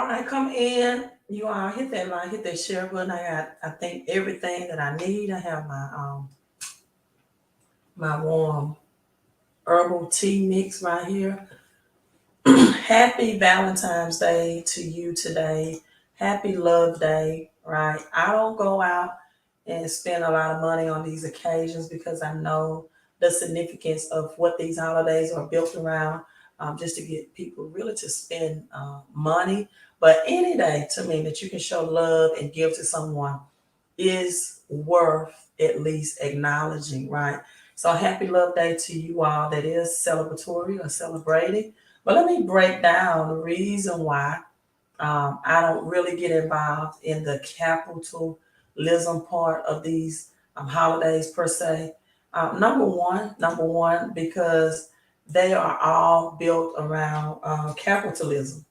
All right, come in. You all hit that like, hit that share button. I think everything that I need. I have my warm herbal tea mix right here. Happy Valentine's Day to you today. Happy Love Day, right? I don't go out and spend a lot of money on these occasions because I know the significance of what these holidays are built around, just to get people really to spend money. But any day to me that you can show love and give to someone is worth at least acknowledging, right? So happy Love Day to you all that is celebratory or celebrating. But let me break down the reason why I don't really get involved in the capitalism part of these holidays per se. Number one, because they are all built around capitalism.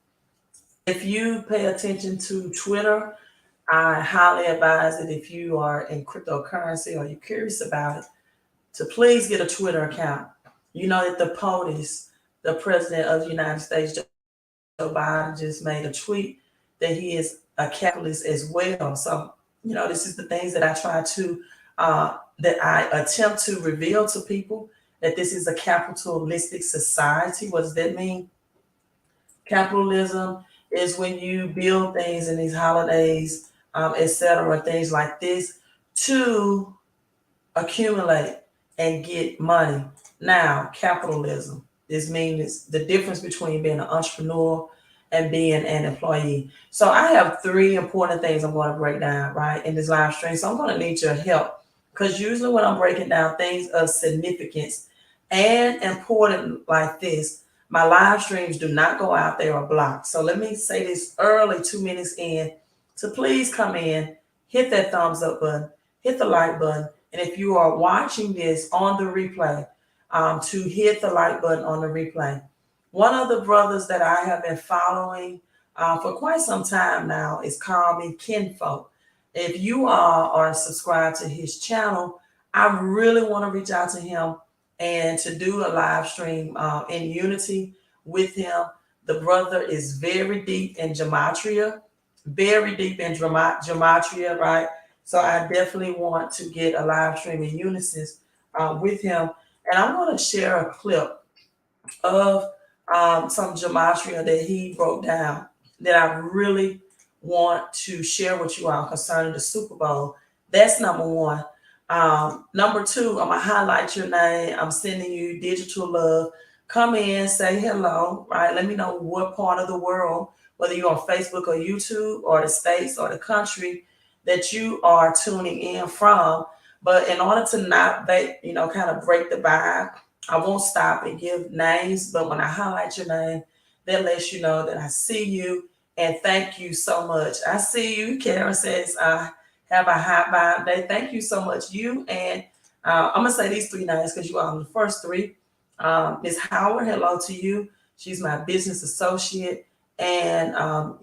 If you pay attention to Twitter, I highly advise that if you are in cryptocurrency or you're curious about it, to please get a Twitter account. You know that the POTUS, the President of the United States, Joe Biden, just made a tweet that he is a capitalist as well. So, this is the things that I try to, that I attempt to reveal to people that this is a capitalistic society. What does that mean? Capitalism is when you build things in these holidays, etc., things like this to accumulate and get money. Now, capitalism. This means the difference between being an entrepreneur and being an employee. So I have three important things I'm going to break down, right, in this live stream. So I'm going to need your help because usually when I'm breaking down things of significance and important like this, my live streams do not go out, they are blocked. So let me say this early, 2 minutes in, to please come in, hit that thumbs up button, hit the like button, and if you are watching this on the replay, to hit the like button on the replay. One of the brothers that I have been following for quite some time now is called me Kinfolk. If you are subscribed to his channel, I really want to reach out to him and to do a live stream in unity with him. The brother is very deep in gematria, very deep in gematria, right? So I definitely want to get a live stream in unison with him. And I'm going to share a clip of some gematria that he broke down that I really want to share with you all concerning the Super Bowl. That's number one. Number two, I'm going to highlight your name. I'm sending you digital love. Come in, say hello, right? Let me know what part of the world, whether you're on Facebook or YouTube or the States or the country that you are tuning in from. But in order to not, kind of break the vibe, I won't stop and give names. But when I highlight your name, that lets you know that I see you and thank you so much. I see you. Karen says, have a high vibe day. Thank you so much. You and I'm going to say these three names because you are on the first three. Ms. Howard, hello to you. She's my business associate. And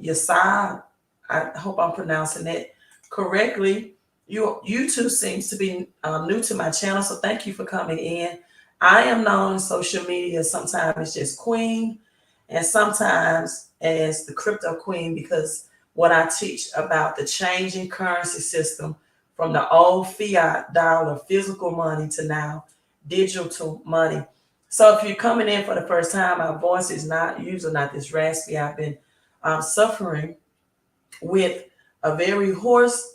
Yasai, I hope I'm pronouncing that correctly. You two seems to be new to my channel, so thank you for coming in. I am known in social media sometimes as just Queen and sometimes as the crypto queen because what I teach about the changing currency system from the old fiat dollar, physical money, to now digital money. So if you're coming in for the first time, my voice is not usually not this raspy. I've been suffering with a very hoarse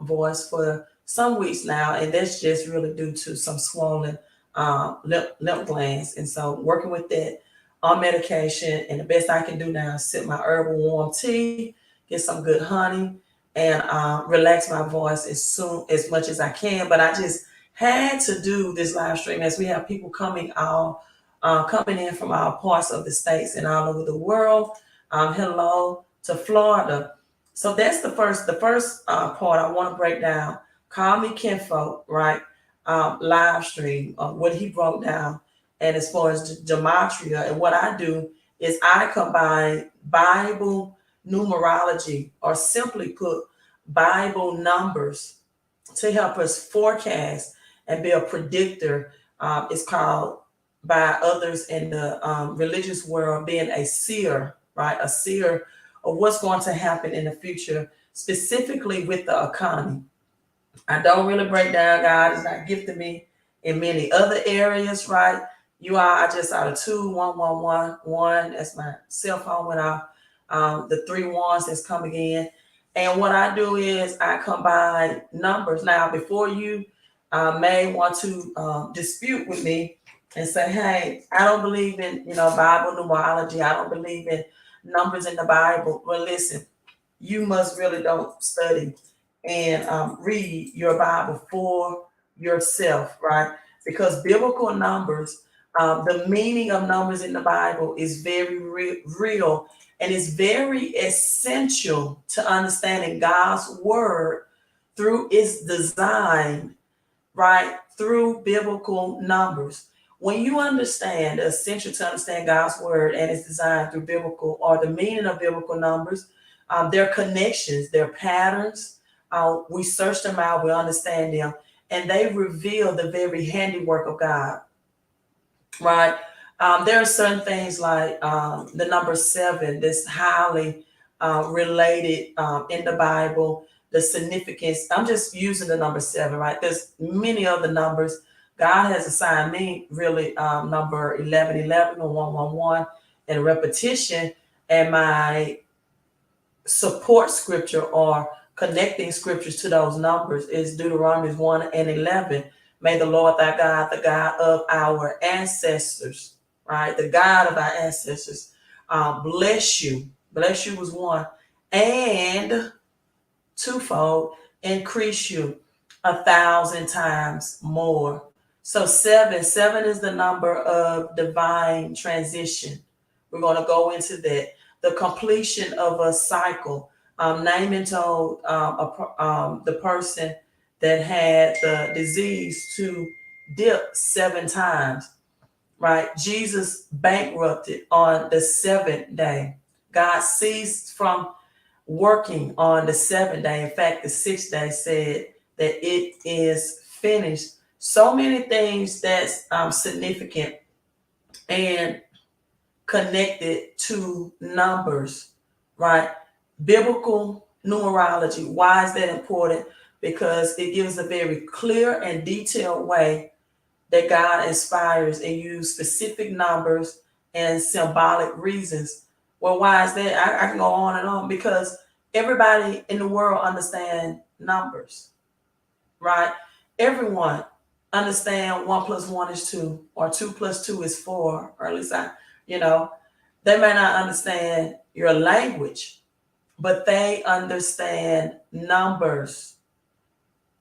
voice for some weeks now, and that's just really due to some swollen lymph glands. And so, working with that on medication, and the best I can do now is sip my herbal warm tea, get some good honey, and relax my voice as much as I can. But I just had to do this live stream as we have people coming in from all parts of the states and all over the world. Hello to Florida. So that's the first part I want to break down. Call me Kinfolk, right? Live stream what he broke down. And as far as gematria, and what I do is I combine Bible numerology, or simply put, Bible numbers to help us forecast and be a predictor. It's called by others in the religious world being a seer, right? A seer of what's going to happen in the future, specifically with the economy. I don't really break down. God has not gifted me in many other areas, right? You are, I just out of 2 1 1 1 1. That's my cell phone went off. The 3 ones that's coming in. And what I do is I combine numbers. Now, before you may want to dispute with me and say, hey, I don't believe in, Bible numerology. I don't believe in numbers in the Bible. Well, listen, you must really don't study and read your Bible for yourself, right? Because biblical numbers, the meaning of numbers in the Bible is very real, and it's very essential to understanding God's word through its design, right? Through biblical numbers. When you understand, essential to understand God's word and its design through biblical, or the meaning of biblical numbers, their connections, their patterns, we search them out, we understand them, and they reveal the very handiwork of God, right? There are certain things like the number 7 that's highly related in the Bible. The significance, I'm just using the number 7, right? There's many other numbers. God has assigned me really number 1111 or 111 and repetition, and my support scripture or connecting scriptures to those numbers is Deuteronomy 1 and 11. May the Lord thy God, the God of our ancestors, right? The God of our ancestors, bless you. Bless you was 1. And twofold, increase you 1,000 times more. So 7 is the number of divine transition. We're going to go into that. The completion of a cycle. Naaman told the person that had the disease to dip 7 times, right? Jesus bankrupted on the 7th day. God ceased from working on the 7th day. In fact, the 6th day said that it is finished. So many things that's significant and connected to numbers, right? Biblical numerology. Why is that important? Because it gives a very clear and detailed way that God inspires and use specific numbers and symbolic reasons. Well, why is that? I can go on and on, because everybody in the world understand numbers, right? Everyone understand 1 + 1 is 2, or 2 + 2 is 4, or at least they may not understand your language, but they understand numbers,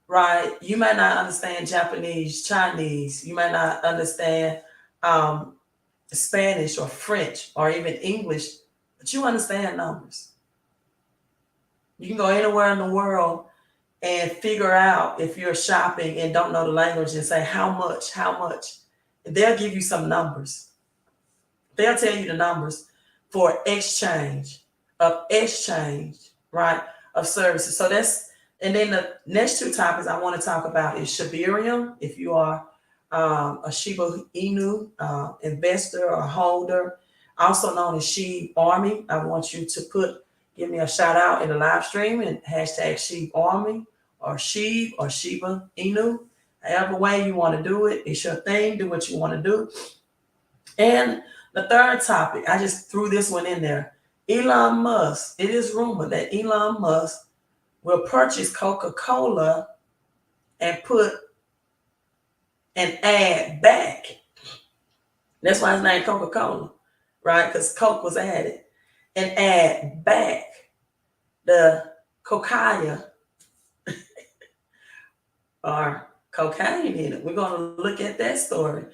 right? You may not understand Japanese, Chinese. You may not understand Spanish or French or even English, but you understand numbers. You can go anywhere in the world and figure out, if you're shopping and don't know the language, and say, how much? They'll give you some numbers. They'll tell you the numbers for exchange, right, of services. So and then the next 2 topics I want to talk about is Shibarium. If you are a Shiba Inu investor or holder, also known as Shiba Army, I want you to give me a shout out in the live stream and hashtag Shiba Army or Shiba Inu. However way you want to do it, it's your thing. Do what you want to do. And the third topic, I just threw this one in there. Elon Musk. It is rumored that Elon Musk will purchase Coca-Cola and put an ad back. That's why his name Coca-Cola, right? Because Coke was added. And add back the cocaine or cocaine in it. We're going to look at that story.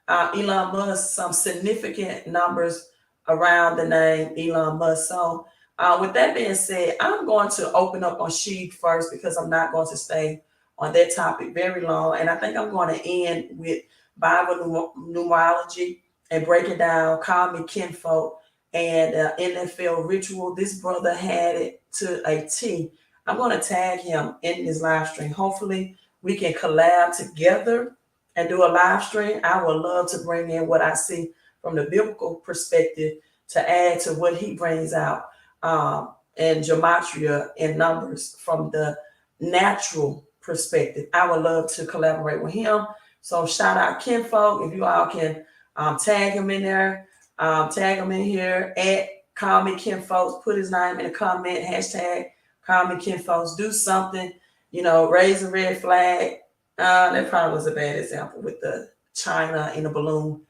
Elon Musk, some significant numbers around the name Elon Musk. So with that being said, I'm going to open up on Shiba first, because I'm not going to stay on that topic very long. And I think I'm going to end with Bible numerology and break it down, call me kinfolk, and NFL ritual. This brother had it to a T. I'm going to tag him in this live stream. Hopefully we can collab together and do a live stream. I would love to bring in what I see from the biblical perspective to add to what he brings out. and gematria and numbers from the natural perspective. I would love to collaborate with him. So shout out Kinfolk. If you all can tag him in there, tag him in here at Call Me Kinfolks. Put his name in the comment, hashtag Call Me Kinfolks. Do something, raise a red flag. That probably was a bad example with the China in a balloon,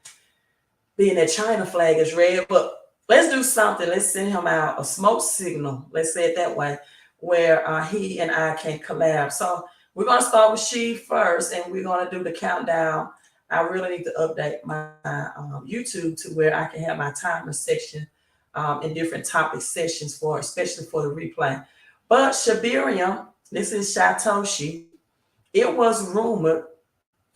being that China flag is red, but let's do something. Let's send him out a smoke signal. Let's say it that way, where he and I can collab. So we're going to start with She first, and we're going to do the countdown. I really need to update my YouTube to where I can have my timer section in different topic sessions especially for the replay. But Shibarium, this is Satoshi. It was rumored,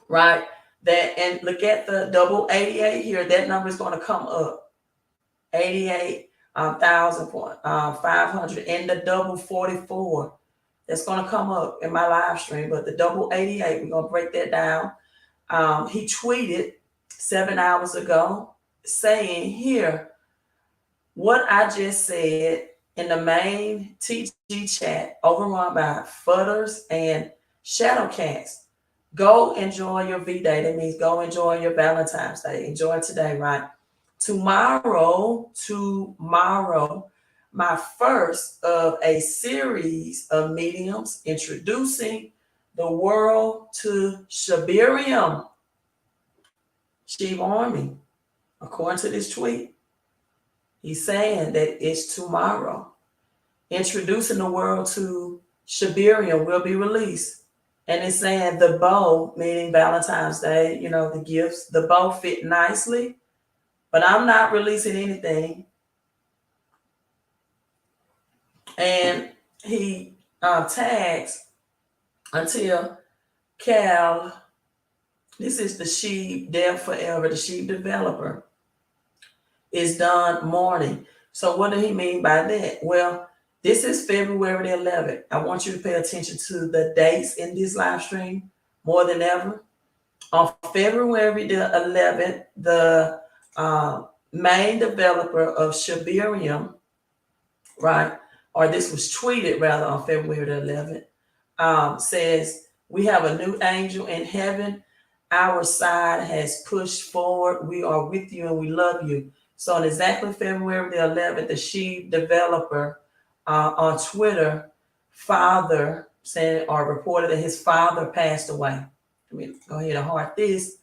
right, that, and look at the double 88 here, that number is going to come up, 88,500, and the double 44, that's going to come up in my live stream. But the double 88, we're going to break that down. He tweeted 7 hours ago saying here, what I just said in the main TG chat overrun by Fudders and Shadowcats. Go enjoy your V-Day. That means go enjoy your Valentine's Day. Enjoy today, right? Tomorrow, my first of a series of mediums introducing the world to Shibarium, Shiba Army. According to this tweet, he's saying that it's tomorrow. Introducing the world to Shibarium will be released. And it's saying the bow, meaning Valentine's Day, the gifts, the bow fit nicely, but I'm not releasing anything. And he tags until Cal, this is the Sheep Dev Forever, the Sheep developer, is done mourning. So what did he mean by that? Well, this is February the 11th. I want you to pay attention to the dates in this live stream more than ever. On February the 11th, the main developer of Shibarium, right, or this was tweeted rather on February the 11th, says, we have a new angel in heaven. Our side has pushed forward. We are with you and we love you. So on exactly February the 11th, the Sheep developer on Twitter, father said or reported that his father passed away. Let me go ahead and heart this.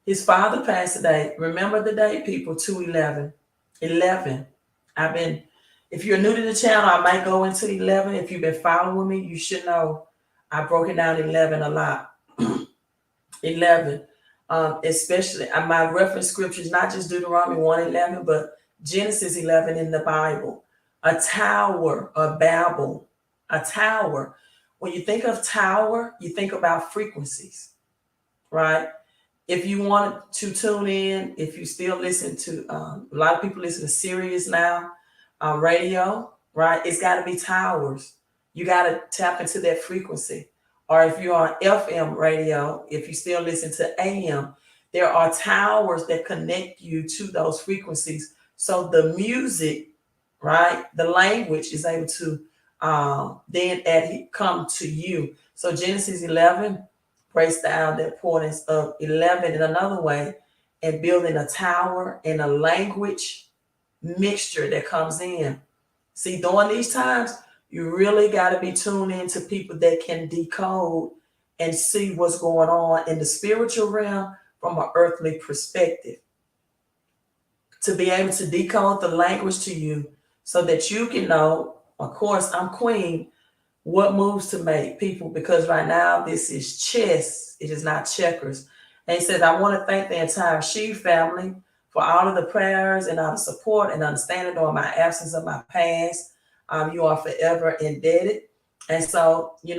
His father passed today. Remember the date, people, 2/11. 11. If you're new to the channel, I might go into 11. If you've been following me, you should know I broke it down 11 a lot. 11. Especially my reference scriptures, not just Deuteronomy 1:11, but Genesis 11 in the Bible. A tower of Babel, a tower. When you think of tower, you think about frequencies, right? If you want to tune in, if you still listen to, a lot of people listen to Sirius now, radio, right? It's got to be towers. You got to tap into that frequency. Or if you're on FM radio, if you still listen to AM, there are towers that connect you to those frequencies. So the music, right, the language is able to then come to you. So Genesis 11 breaks down the importance of 11 in another way, and building a tower and a language mixture that comes in. See, during these times, you really got to be tuned in to people that can decode and see what's going on in the spiritual realm from an earthly perspective. To be able to decode the language to you so that you can know, of course, I'm queen, what moves to make, people, because right now this is chess. It is not checkers. And he says, I want to thank the entire She family for all of the prayers and all the support and understanding during my absence of my past. You are forever indebted. And so, he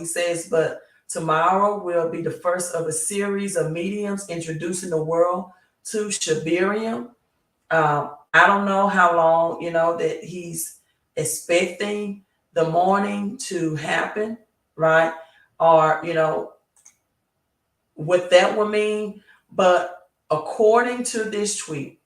says, but tomorrow will be the first of a series of mediums introducing the world to Shibarium. I don't know how long, that he's expecting the morning to happen, right? Or, what that would mean. But according to this tweet,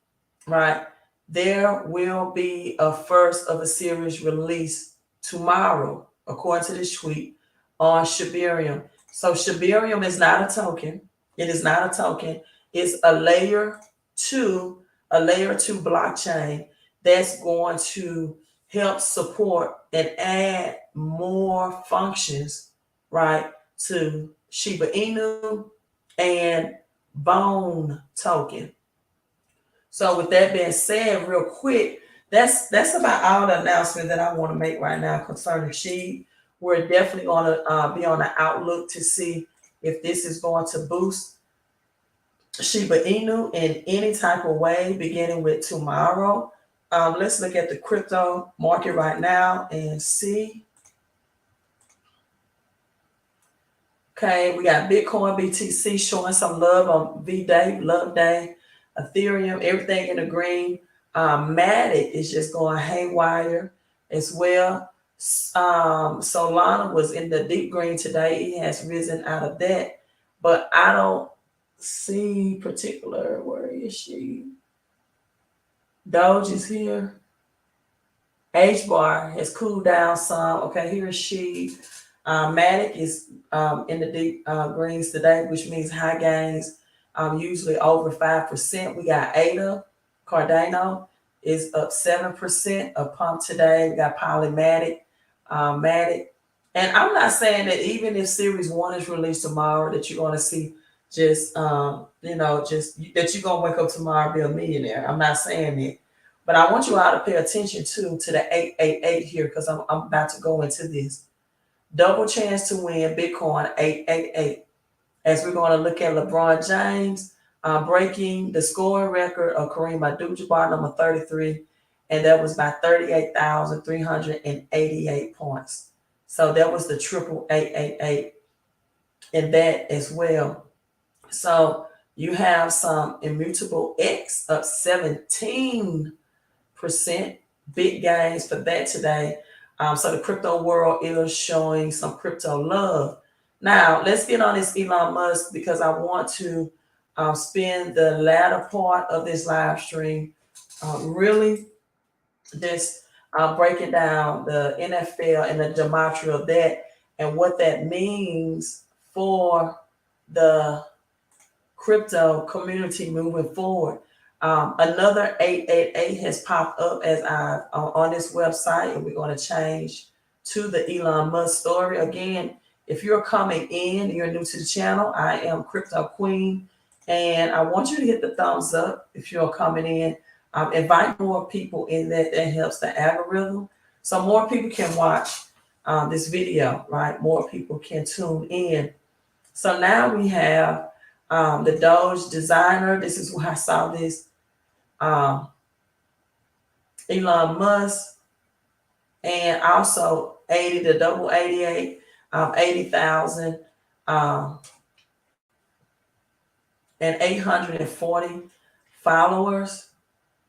right, there will be a first of a series release tomorrow, according to this tweet, on Shibarium. So Shibarium is not a token. It is not a token. It's a layer two blockchain that's going to help support and add more functions, right, to Shiba Inu and Bone token. So with that being said, real quick, that's about all the announcement that I want to make right now concerning Sheeb. We're definitely going to be on the outlook to see if this is going to boost Shiba Inu in any type of way, beginning with tomorrow. Let's look at the crypto market right now and see. Okay, we got Bitcoin, BTC showing some love on V-Day, Love Day, Ethereum, everything in the green. Matic is just going haywire as well. Solana was in the deep green today. It has risen out of that, but I don't see particular. Where is she? Doge is here. H-bar has cooled down some. Okay, here is she. Matic is in the deep greens today, which means high gains, usually over 5%. We got ADA, Cardano is up 7%, a pump today. We got Polymatic, Matic. And I'm not saying that even if Series 1 is released tomorrow, that you're going to see just, just that you're going to wake up tomorrow and be a millionaire. I'm not saying that. But I want you all to pay attention to the 888 here, because I'm about to go into this. Double chance to win Bitcoin 888. As we're going to look at LeBron James breaking the scoring record of Kareem Abdul-Jabbar, number 33, and that was by 38,388 points. So that was the triple 888 in that as well. So you have some Immutable X up 17%, big gains for that today. So the crypto world is showing some crypto love. Now, let's get on this Elon Musk, because I want to spend the latter part of this live stream really just breaking down the NFL and the GEMATRIA of that and what that means for the crypto community moving forward. Another 888 has popped up as on this website, and we're going to change to the Elon Musk story. Again, if you're coming in, you're new to the channel, I am Crypto Queen, and I want you to hit the thumbs up if you're coming in. Invite more people in that helps the algorithm, so more people can watch this video, right? More people can tune in. So now we have the Doge designer. This is where I saw this. Elon Musk, and also 80, the double 88, 80,000 and 840 followers.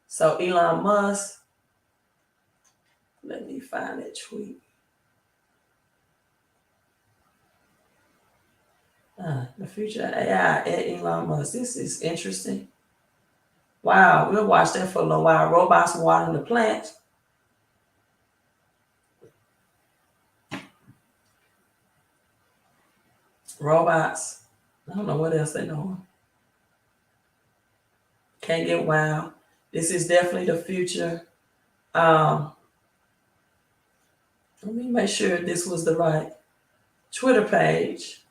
So Elon Musk, let me find that tweet. The future of AI at Elon Musk. This is interesting. Wow, we'll watch that for a little while. Robots watering the plants. Robots. I don't know what else they're doing. Can't get wild. This is definitely the future. Let me make sure this was the right Twitter page.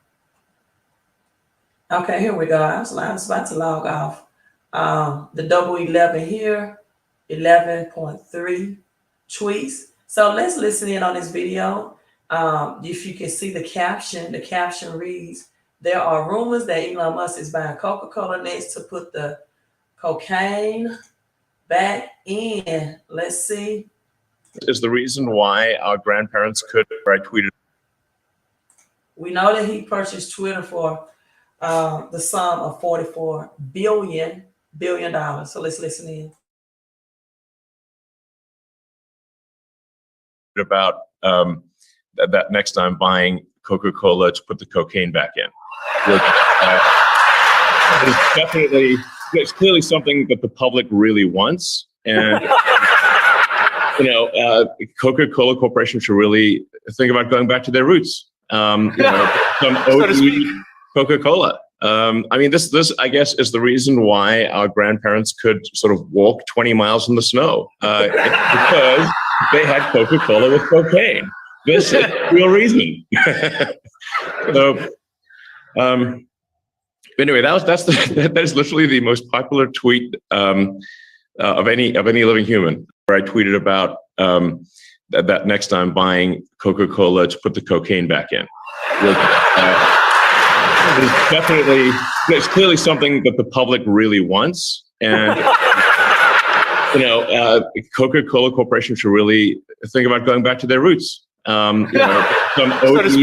Okay, here we go. I was about to log off. The double 11 here, 11.3 tweets. So let's listen in on this video. If you can see the caption reads, there are rumors that Elon Musk is buying Coca-Cola next to put the cocaine back in. Let's see. Is the reason why our grandparents could, I tweeted. We know that he purchased Twitter for the sum of $44 billion. So let's listen in. About that next time buying Coca-Cola to put the cocaine back in. It's clearly something that the public really wants. And Coca-Cola Corporation should really think about going back to their roots. Some OG Coca-Cola. I mean, this I guess is the reason why our grandparents could sort of walk 20 miles in the snow. It's because they had Coca-Cola with cocaine. This is the real reason. So, anyway, that is literally the most popular tweet of any living human. Where I tweeted about that next time buying Coca-Cola to put the cocaine back in. It's clearly something that the public really wants, and Coca-Cola Corporation should really think about going back to their roots. Some OG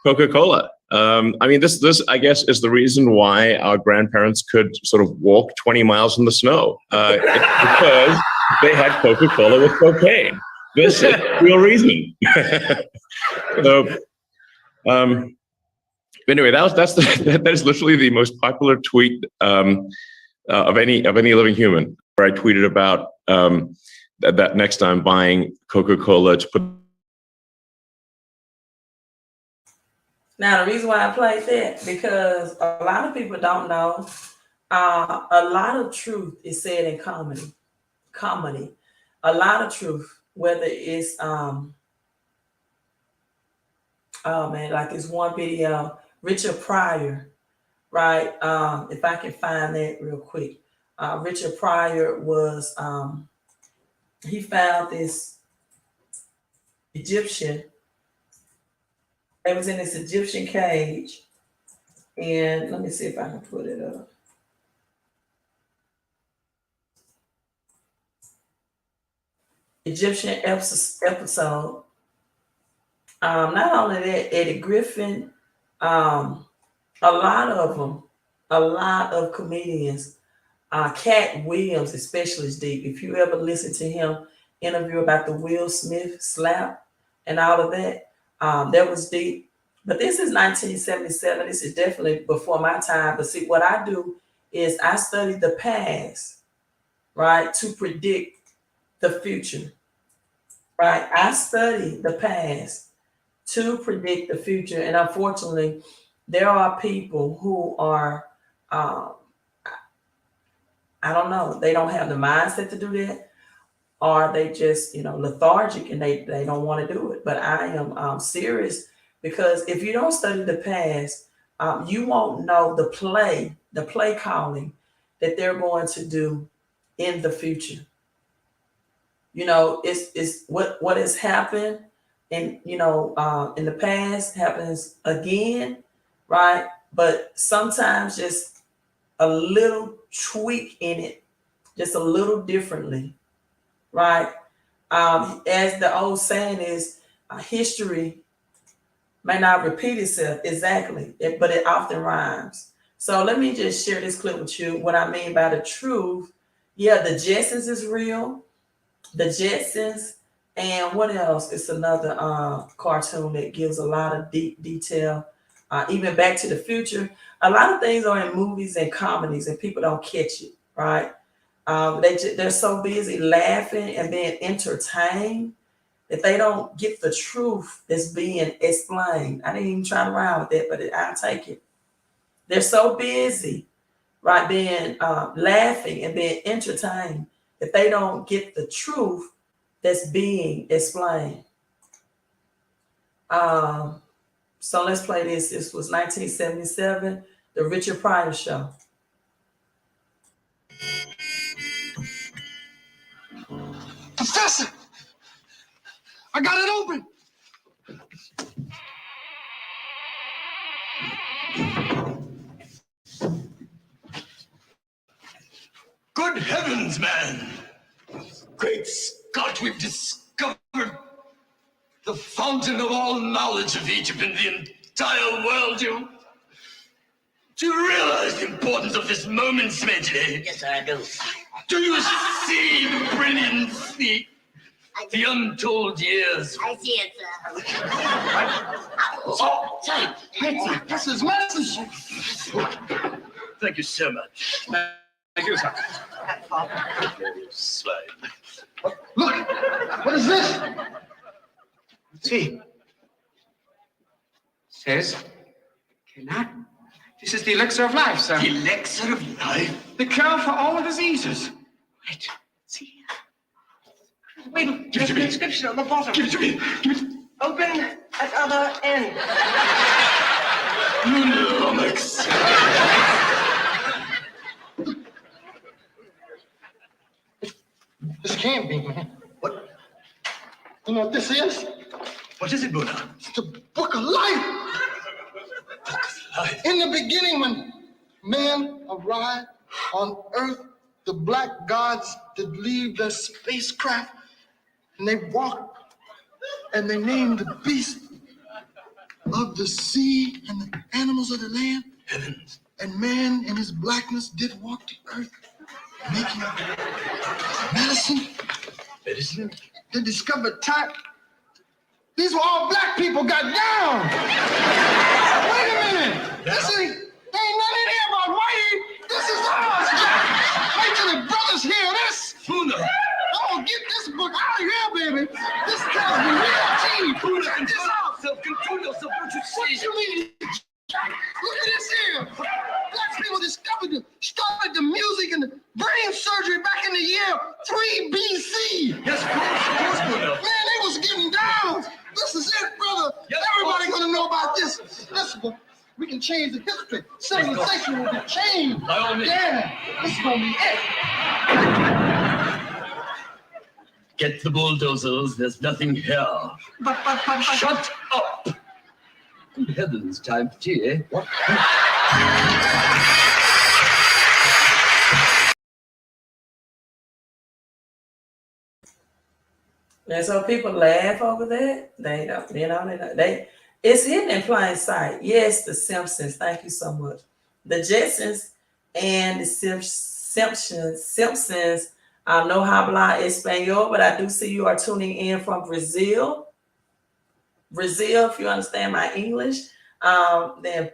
Coca-Cola. I mean, this I guess is the reason why our grandparents could sort of walk 20 miles in the snow. It's because they had Coca-Cola with cocaine. This is the real reason. So, anyway, that is literally the most popular tweet of any living human. Where I tweeted about that next time buying Coca-Cola to put. Now, the reason why I played that, because a lot of people don't know, a lot of truth is said in comedy. A lot of truth, whether it's, like this one video, Richard Pryor, right? If I can find that real quick. Richard Pryor was, he found this Egyptian. It was in this Egyptian cage. And let me see if I can put it up. Egyptian episode. Not only that, Eddie Griffin, a lot of comedians, Cat Williams especially is deep. If you ever listen to him interview about the Will Smith slap and all of that, that was deep. But this is 1977. This is definitely before my time. But see, what I do is I study the past, right, to predict the future, right? I study the past to predict the future. And unfortunately, there are people who are, I don't know, they don't have the mindset to do that, or they just, lethargic and they don't want to do it. But I am serious, because if you don't study the past, you won't know the play calling that they're going to do in the future. It's what has happened in the past happens again, right? But sometimes just a little tweak in it, just a little differently, right? As the old saying is, history may not repeat itself exactly, but it often rhymes. So let me just share this clip with you. What I mean by the truth, yeah, the Jetsons is real. The Jetsons, and what else? It's another cartoon that gives a lot of deep detail. Even Back to the Future. A lot of things are in movies and comedies, and people don't catch it, right? They're so busy laughing and being entertained that they don't get the truth that's being explained. I didn't even try to rhyme with that, but I'll take it. They're so busy, right, being laughing and being entertained that they don't get the truth that's being explained. So let's play this. This was 1977, the Richard Pryor Show. Professor! I got it open! Good heavens, man! Great Scott, we've discovered the fountain of all knowledge of Egypt in the entire world. Do you realize the importance of this moment, Smedley? Yes, sir, I do. Do you see the brilliance, the untold years? I see it, sir. Oh, Sir, this is message. Thank you so much. Thank you, sir. swine. Look, what is this? See. Says, cannot. This is the elixir of life, sir. Elixir of life? The cure for all diseases. Wait, see. Wait, Give it to me. Inscription on the bottom. Give it to me. Give it. Open at other end. Numerology. This can't be, man. What? You know what this is? What is it, Buddha? It's the book of life. Book of life. In the beginning, when man arrived on Earth, the black gods did leave their spacecraft, and they walked, and they named the beasts of the sea and the animals of the land. Heavens. And man in his blackness did walk the earth, making medicine. Medicine? They discovered time. These were all black people got down. Wait a minute. This ain't nothing in here about white. This is ours, Jack. Wait till the brothers hear this. Buddha. I'm gonna get this book out of here, baby. This tells me real tea. Buddha, Check this out. control yourself, don't you What see? you mean? Jack? Look at this here. Black people started the music and the brain surgery back in the year 3 BC. Yes, of course, Buddha. Man, they was getting down. This is it, brother. Yes, Everybody boss. gonna know about this. Listen, we can change the history. Civilization will be changed. By all means. Yeah, this is gonna be it. Get the bulldozers, there's nothing here. But. Shut up! Good heavens, time for tea, eh? What? And so people laugh over that. They don't, it's hidden in plain sight. Yes, the Simpsons. Thank you so much. The Jetsons and the Simpsons. No habla español, but I do see you are tuning in from Brazil. Brazil, if you understand my English, then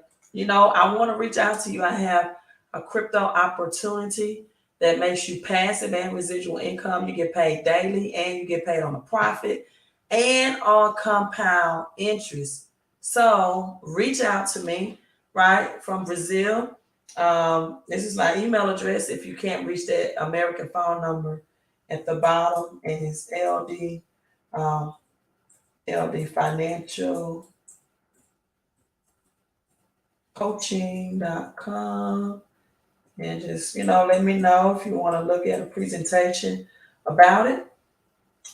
I want to reach out to you. I have a crypto opportunity that makes you passive and residual income. You get paid daily and you get paid on a profit and on compound interest. So reach out to me, right, from Brazil. This is my email address. If you can't reach that American phone number at the bottom, and it's LD Financial Coaching.com. And just, let me know if you want to look at a presentation about it.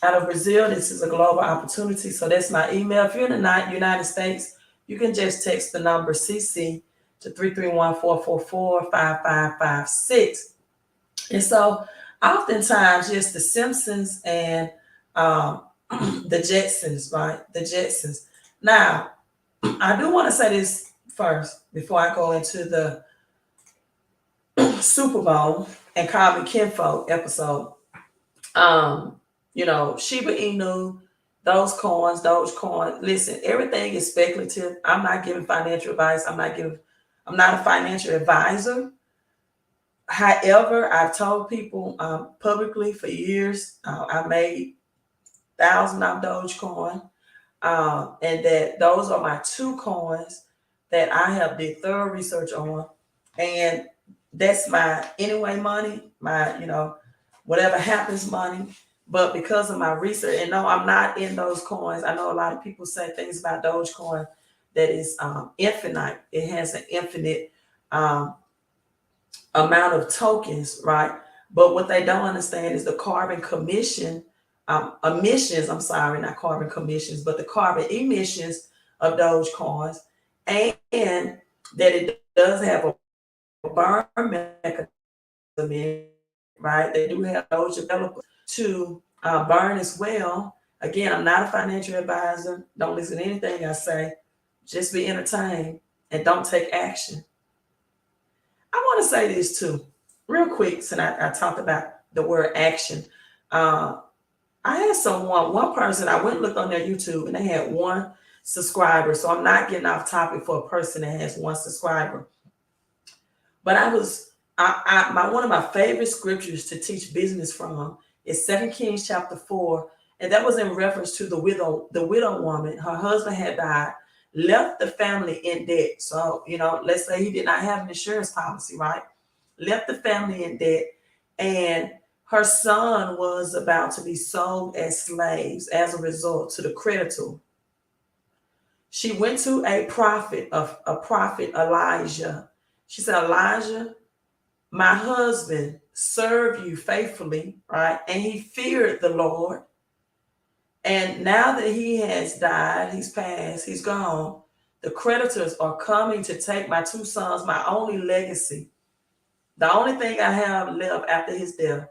Out of Brazil, this is a global opportunity. So that's my email. If you're in the United States, you can just text the number CC to 331-444-5556. And so oftentimes, yes, the Simpsons and the Jetsons, right? The Jetsons. Now, I do want to say this first before I go into the Super Bowl and Carbon Kinfolk episode. Shiba Inu, Dogecoin. Listen, everything is speculative. I'm not giving financial advice. I'm not a financial advisor. However, I've told people publicly for years, I made thousands of Dogecoin, and that those are my two coins that I have did thorough research on, and that's my anyway money, my whatever happens money. But because of my research, and no, I'm not in those coins. I know a lot of people say things about Dogecoin that is infinite. It has an infinite amount of tokens, right? But what they don't understand is the carbon emissions, not carbon commissions, but the carbon emissions of Dogecoins, and that it does have a burn mechanism, right? They do have those developers to burn as well. Again, I'm not a financial advisor. Don't listen to anything I say. Just be entertained and don't take action. I want to say this too, real quick, since I talked about the word action. I had one person, I went and looked on their YouTube and they had 1 subscriber. So I'm not getting off topic for a person that has 1 subscriber. But I was one of my favorite scriptures to teach business from is 2 Kings chapter 4. And that was in reference to the widow woman. Her husband had died, left the family in debt. So, let's say he did not have an insurance policy, right? Left the family in debt. And her son was about to be sold as slaves as a result to the creditor. She went to a prophet, Elijah. She said, Elijah, my husband served you faithfully, right? And he feared the Lord. And now that he has died, he's passed, he's gone, the creditors are coming to take my 2 sons, my only legacy, the only thing I have left after his death.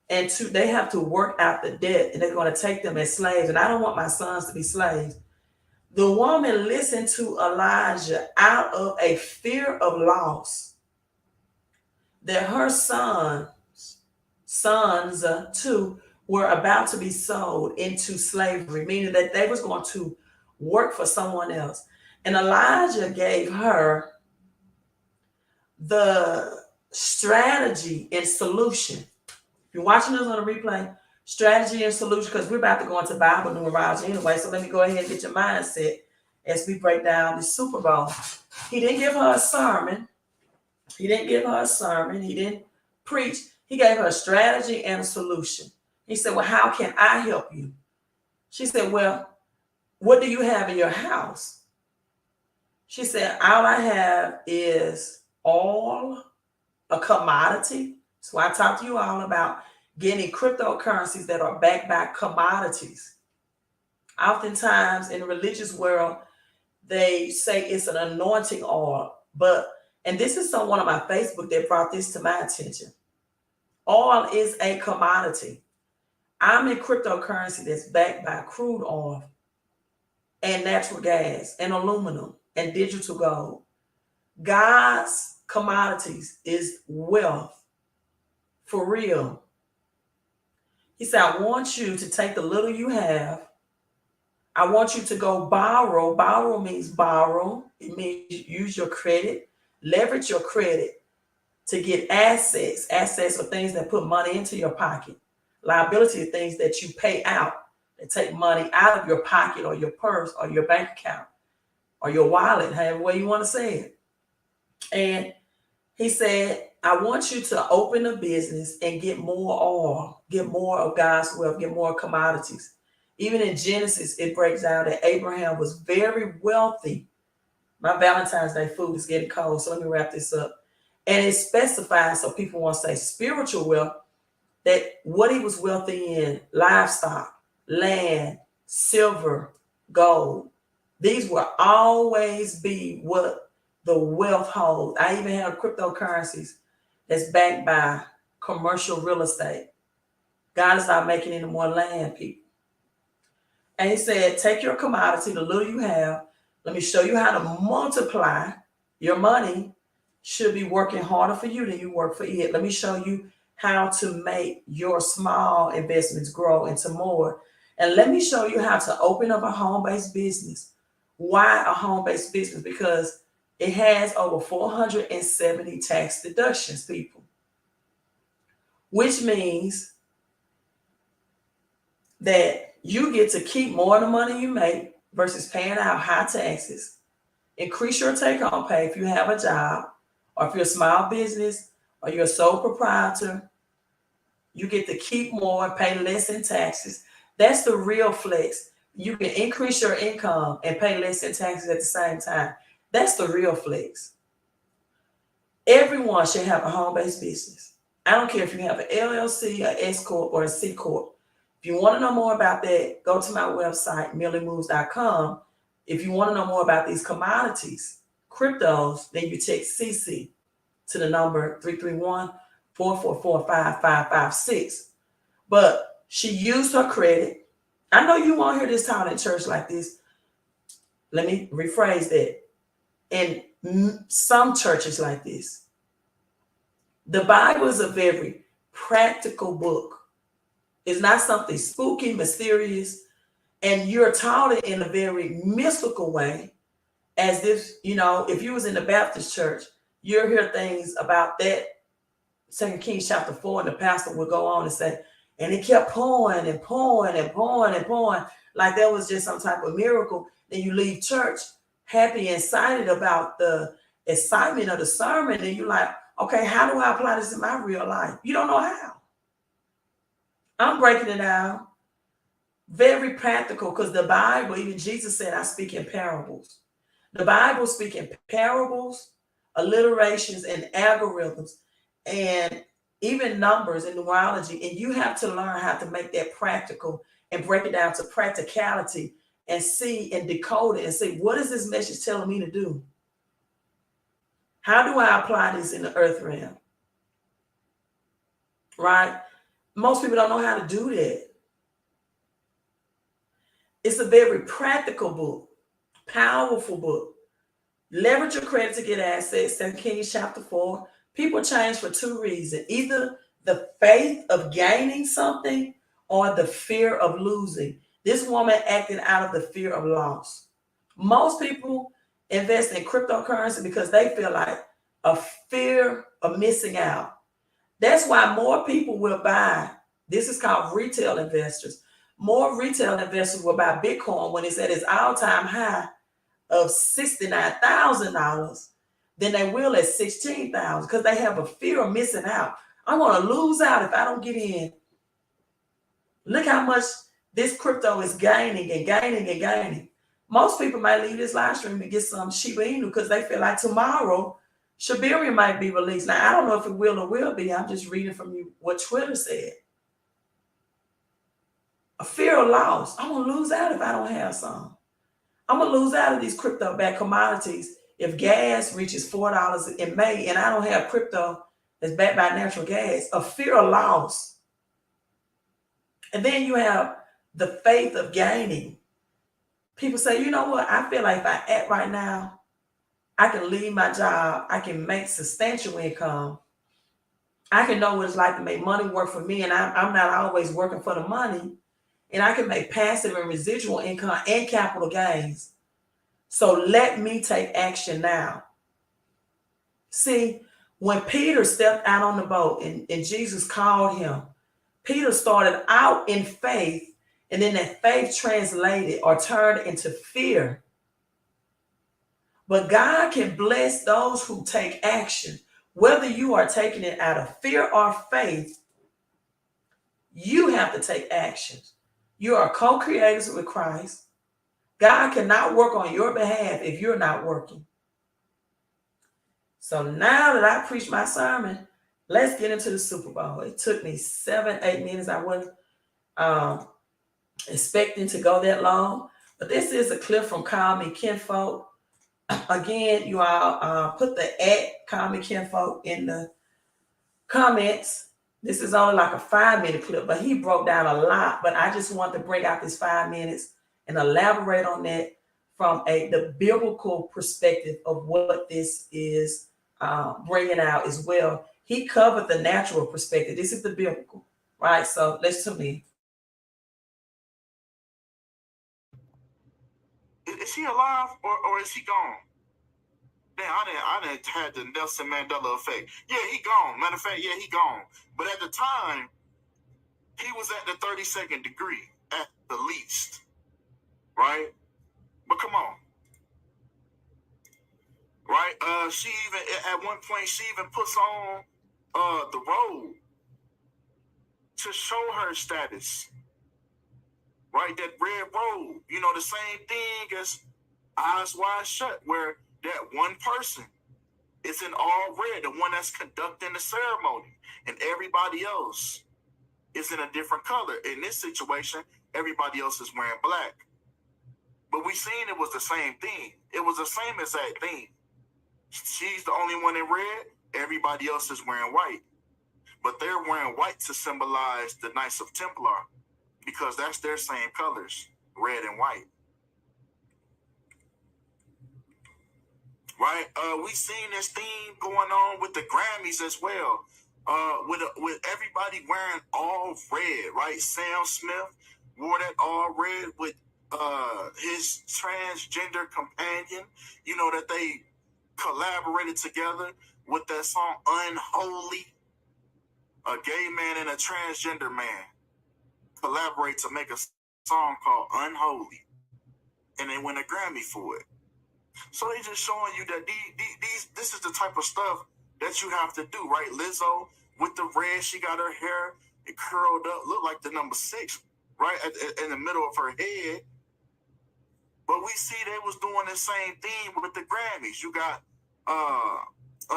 And they have to work out the debt, and they're going to take them as slaves. And I don't want my sons to be slaves. The woman listened to Elijah out of a fear of loss that her sons too were about to be sold into slavery, meaning that they was going to work for someone else. And Elijah gave her the strategy and solution. If you're watching us on a replay, strategy and solution, because we're about to go into Bible numerology anyway. So let me go ahead and get your mindset as we break down the Super Bowl. He didn't give her a sermon. He didn't preach. He gave her a strategy and a solution. He said, well, how can I help you? She said, well, what do you have in your house? She said, all I have is oil, a commodity. So I talked to you all about getting cryptocurrencies that are backed by commodities. Oftentimes in the religious world, they say it's an anointing oil, and this is someone on my Facebook that brought this to my attention. Oil is a commodity. I'm in cryptocurrency that's backed by crude oil and natural gas and aluminum and digital gold. God's commodities is wealth for real. He said, I want you to take the little you have. I want you to go borrow. Borrow means borrow. It means use your credit, leverage your credit to get assets. Assets are things that put money into your pocket. Liability are things that you pay out, that take money out of your pocket or your purse or your bank account or your wallet, however way you want to say it. And he said, I want you to open a business and get more oil, get more of God's wealth, get more commodities. Even in Genesis, it breaks down that Abraham was very wealthy. My Valentine's Day food is getting cold, so let me wrap this up. And it specifies, so people want to say spiritual wealth, that what he was wealthy in, livestock, land, silver, gold. These will always be what the wealth holds. I even have cryptocurrencies that's backed by commercial real estate. God is not making any more land, people. And he said, take your commodity, the little you have. Let me show you how to multiply your money. Should be working harder for you than you work for it. Let me show you how to make your small investments grow into more. And let me show you how to open up a home-based business. Why a home-based business? Because it has over 470 tax deductions, people. Which means that you get to keep more of the money you make versus paying out high taxes. Increase your take-home pay if you have a job, or if you're a small business, or you're a sole proprietor. You get to keep more and pay less in taxes. That's the real flex. You can increase your income and pay less in taxes at the same time. That's the real flex. Everyone should have a home-based business. I don't care if you have an LLC, an S Corp, or a C Corp. If you want to know more about that, go to my website, milliemoves.com. If you want to know more about these commodities, cryptos, then you text CC to the number 331-444-5556. But she used her credit. I know you won't hear this taught in church like this. Let me rephrase that. In some churches like this, the Bible is a very practical book. It's not something spooky, mysterious, and you're taught it in a very mystical way, as if, if you was in the Baptist church, you'll hear things about that 2 Kings chapter 4, and the pastor would go on and say, and it kept pouring and pouring and pouring and pouring, like that was just some type of miracle. Then you leave church happy and excited about the excitement of the sermon, and you're like, okay, how do I apply this in my real life? You don't know how. I'm breaking it down. Very practical, because the Bible, even Jesus said, I speak in parables. The Bible speaks in parables, alliterations, and algorithms, and even numbers and numerology. And you have to learn how to make that practical and break it down to practicality and see and decode it and say, what is this message telling me to do? How do I apply this in the earth realm? Right? Most people don't know how to do that. It's a very practical book, powerful book. Leverage your credit to get access. 2 Kings chapter 4. People change for two reasons. Either the faith of gaining something or the fear of losing. This woman acted out of the fear of loss. Most people invest in cryptocurrency because they feel like a fear of missing out. That's why more people will buy. This is called retail investors. More retail investors will buy Bitcoin when it's at its all-time high of $69,000 than they will at $16,000, because they have a fear of missing out. I'm going to lose out if I don't get in. Look how much this crypto is gaining and gaining and gaining. Most people might leave this live stream and get some Shiba Inu because they feel like tomorrow Shibarium might be released. Now, I don't know if it will or will be. I'm just reading from you what Twitter said. A fear of loss. I'm going to lose out if I don't have some. I'm going to lose out of these crypto-backed commodities if gas reaches $4 in May and I don't have crypto that's backed by natural gas. A fear of loss. And then you have the faith of gaining. People say, you know what? I feel like if I act right now, I can leave my job. I can make substantial income. I can know what it's like to make money work for me, and I'm not always working for the money. And I can make passive and residual income and capital gains. So let me take action now. See, when Peter stepped out on the boat and Jesus called him, Peter started out in faith, and then that faith translated or turned into fear. But God can bless those who take action. Whether you are taking it out of fear or faith, you have to take actions. You are co-creators with Christ. God cannot work on your behalf if you're not working. So now that I preached my sermon, let's get into the Super Bowl. It took me 7-8 minutes. I wasn't expecting to go that long. But this is a clip from Call Me Kinfolk. Again, you all put the Call Me Kinfolk in the comments. This is only like a 5-minute clip, but he broke down a lot. But I just want to break out this 5 minutes and elaborate on that from the biblical perspective of what this is bringing out as well. He covered the natural perspective. This is the biblical, right? So let's tune in. Is he alive or is he gone? Damn, I didn't had the Nelson Mandela effect. Yeah, he gone. Matter of fact, yeah, he gone. But at the time, he was at the 32nd degree at the least, right? But come on, right? She even at one point she even puts on the robe to show her status, right? That red robe, you know, the same thing as Eyes Wide Shut, where that one person is in all red, the one that's conducting the ceremony, and everybody else is in a different color. In this situation, everybody else is wearing black. But we seen it was the same thing. It was the same exact thing. She's the only one in red. Everybody else is wearing white. But they're wearing white to symbolize the Knights of Templar, because that's their same colors, red and white. Right? We seen this theme going on with the Grammys as well. With everybody wearing all red, right? Sam Smith wore that all red with his transgender companion. You know, that they collaborated together with that song Unholy. a gay man and a transgender man collaborate to make a song called Unholy, and they win a Grammy for it. So they just showing you that this is the type of stuff that you have to do, right? Lizzo with the red, she got her hair it curled up, looked like the number 6, right in the middle of her head. But we see they was doing the same thing with the Grammys. You got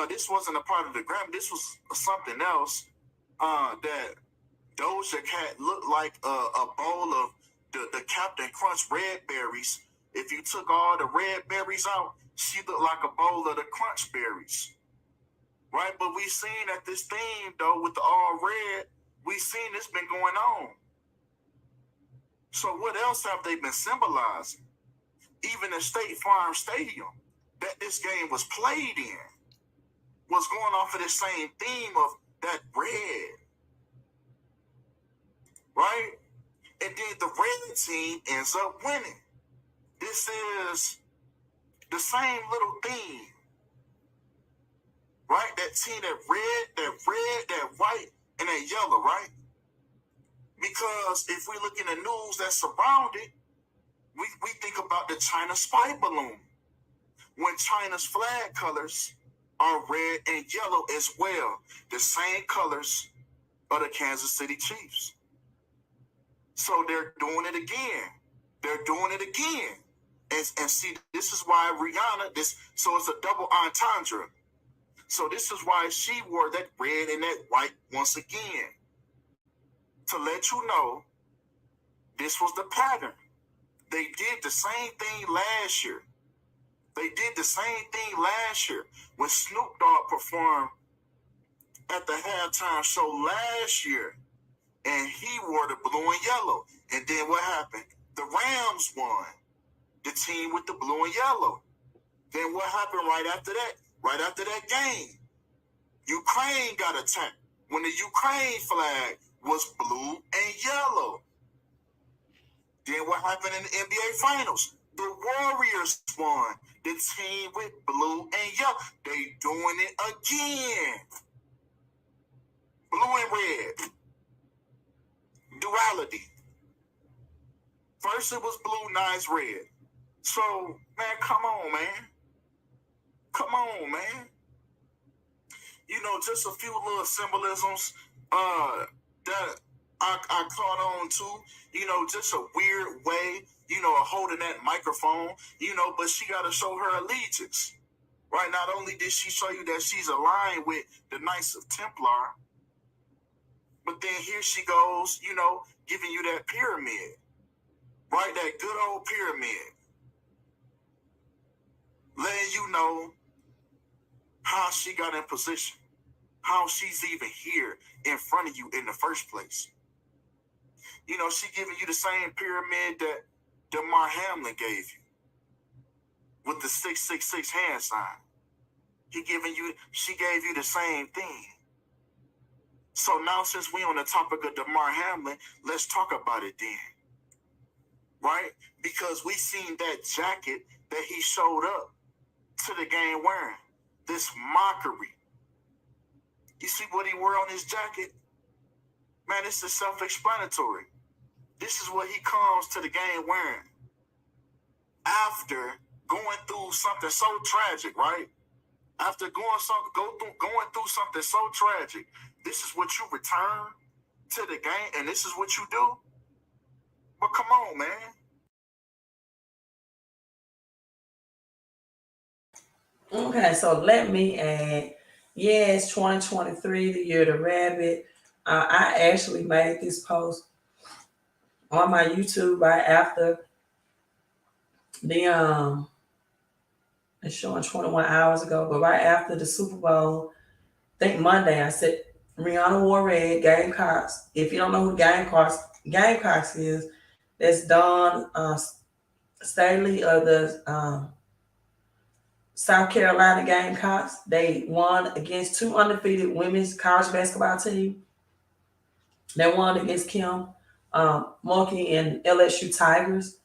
this wasn't a part of the Grammy. This was something else that Doja Cat looked like a bowl of the Captain Crunch red berries. If you took all the red berries out, she looked like a bowl of the Crunch berries, right? But we seen that this theme, though, with the all red, we seen this been going on. So what else have they been symbolizing? Even the State Farm Stadium that this game was played in was going off of the same theme of that red, right? And then the red team ends up winning. This is the same little theme, right? That team, that red, that white, and that yellow, right? Because if we look in the news that's surrounded, we think about the China spy balloon. When China's flag colors are red and yellow as well, the same colors of the Kansas City Chiefs. So they're doing it again. They're doing it again. And see, this is why Rihanna, so it's a double entendre. So this is why she wore that red and that white once again. To let you know, this was the pattern. They did the same thing last year. They did the same thing last year when Snoop Dogg performed at the halftime show last year. And he wore the blue and yellow. And then what happened? The Rams won. The team with the blue and yellow. Then what happened right after that? Right after that game, Ukraine got attacked when the Ukraine flag was blue and yellow. Then what happened in the NBA Finals? The Warriors won. The team with blue and yellow. They doing it again. Blue and red. Duality. First it was blue, now it's red. So, man, come on, man. Come on, man. You know, just a few little symbolisms that I caught on to. You know, just a weird way, you know, of holding that microphone, you know, but she got to show her allegiance, right? Not only did she show you that she's aligned with the Knights of Templar, but then here she goes, you know, giving you that pyramid, right? That good old pyramid. Letting you know how she got in position, how she's even here in front of you in the first place. You know, she giving you the same pyramid that Damar Hamlin gave you with the 666 hand sign. She gave you the same thing. So now since we on the topic of Damar Hamlin, let's talk about it then. Right? Because we seen that jacket that he showed up to the game wearing. This mockery. You see what he wore on his jacket? Man, this is self-explanatory. This is what he comes to the game wearing. After going through something so tragic, right? After going through something so tragic, this is what you return to the game, and this is what you do? But come on, man. Okay, so let me add, yes, 2023, the year of the rabbit. I actually made this post on my YouTube right after the it's showing 21 hours ago, but right after the Super Bowl, I think Monday, I said Rihanna wore red, Gamecocks. If you don't know who Gamecocks is, that's Don Staley of the South Carolina Gamecocks. They won against 2 undefeated women's college basketball team. They won against Kim Mulkey and LSU Tigers.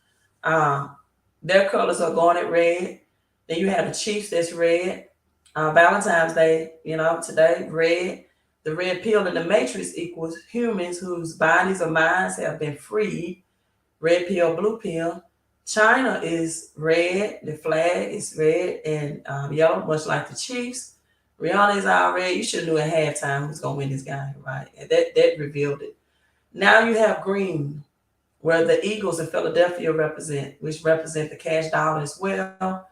Their colors are going at red. Then you have the Chiefs that's red. Valentine's Day, you know, today, red. The red pill in the matrix equals humans whose bodies or minds have been freed. Red pill, blue pill. China is red. The flag is red and yellow, much like the Chiefs. Rihanna is all red. You should have knew at halftime who's going to win this game, right? And that revealed it. Now you have green, where the Eagles in Philadelphia represent, which represent the cash dollar as well.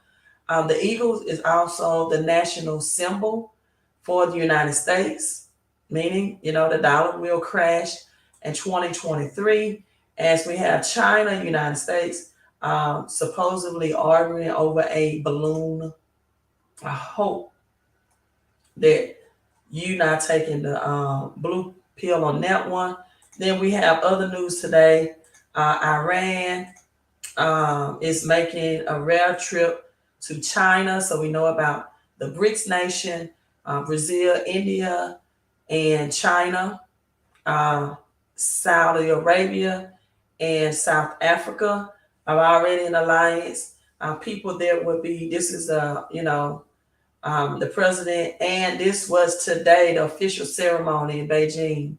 The Eagles is also the national symbol for the United States, meaning, the dollar will crash in 2023 as we have China, United States, supposedly arguing over a balloon. I hope that you not taking the blue pill on that one. Then we have other news today. Iran is making a rare trip to China. So we know about the BRICS nation, Brazil, India, and China, Saudi Arabia, and South Africa are already in alliance. People there would be, this is, the president, and this was today, the official ceremony in Beijing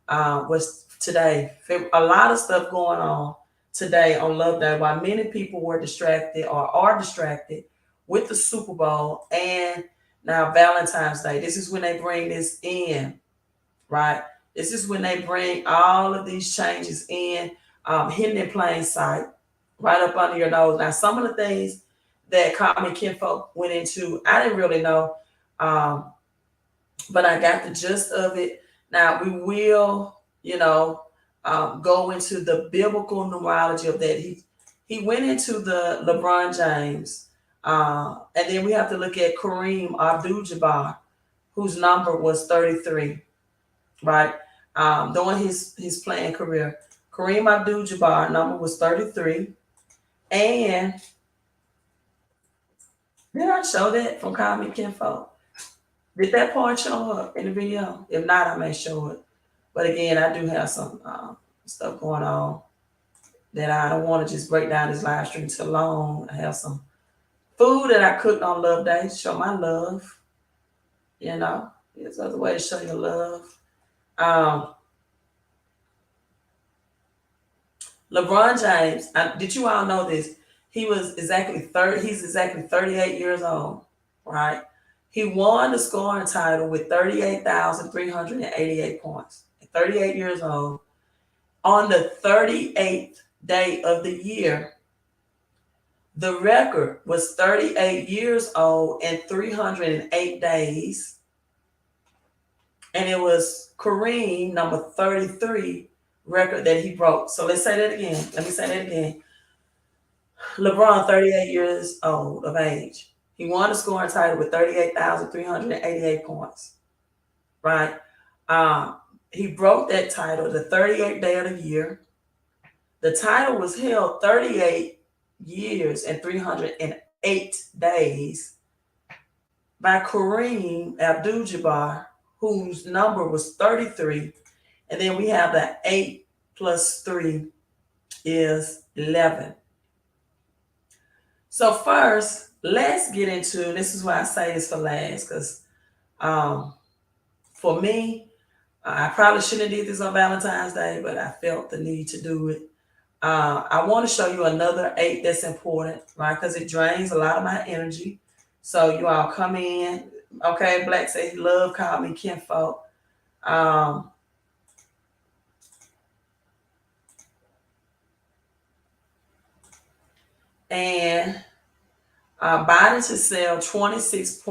was today. A lot of stuff going on today on Love Day, while many people were distracted or are distracted with the Super Bowl and now Valentine's Day. This is when they bring this in, right? This is when they bring all of these changes in, hidden in plain sight, right up under your nose. Now, some of the things that Common Kinfolk went into, I didn't really know, but I got the gist of it. Now, we will, go into the biblical numerology of that. He went into the LeBron James, and then we have to look at Kareem Abdul-Jabbar, whose number was 33, right? During his playing career, Kareem Abdul-Jabbar number was 33, and did I show that from Common Kinfolk? Did that part show up in the video? If not, I may show it. But again, I do have some stuff going on that I don't want to just break down this live stream too long. I have some food that I cooked on Love Day to show my love. There's other ways to show your love. LeBron James, did you all know this? He's exactly 38 years old, right? He won the scoring title with 38,388 points. At 38 years old, on the 38th day of the year, the record was 38 years old and 308 days. And it was Kareem, number 33, record that he broke. So let's say that again. Let me say that again. LeBron, 38 years old of age. He won the scoring title with 38,388 points, right? He broke that title the 38th day of the year. The title was held 38 years and 308 days by Kareem Abdul-Jabbar, whose number was 33. And then we have the 8 plus 3 is 11. So first, let's get into, this is why I say it's for last, because for me, I probably shouldn't have did this on Valentine's Day, but I felt the need to do it. I want to show you another 8 that's important, right? Because it drains a lot of my energy. So you all come in. Okay, Black say he love Common Kinfolk. And Biden to sell 26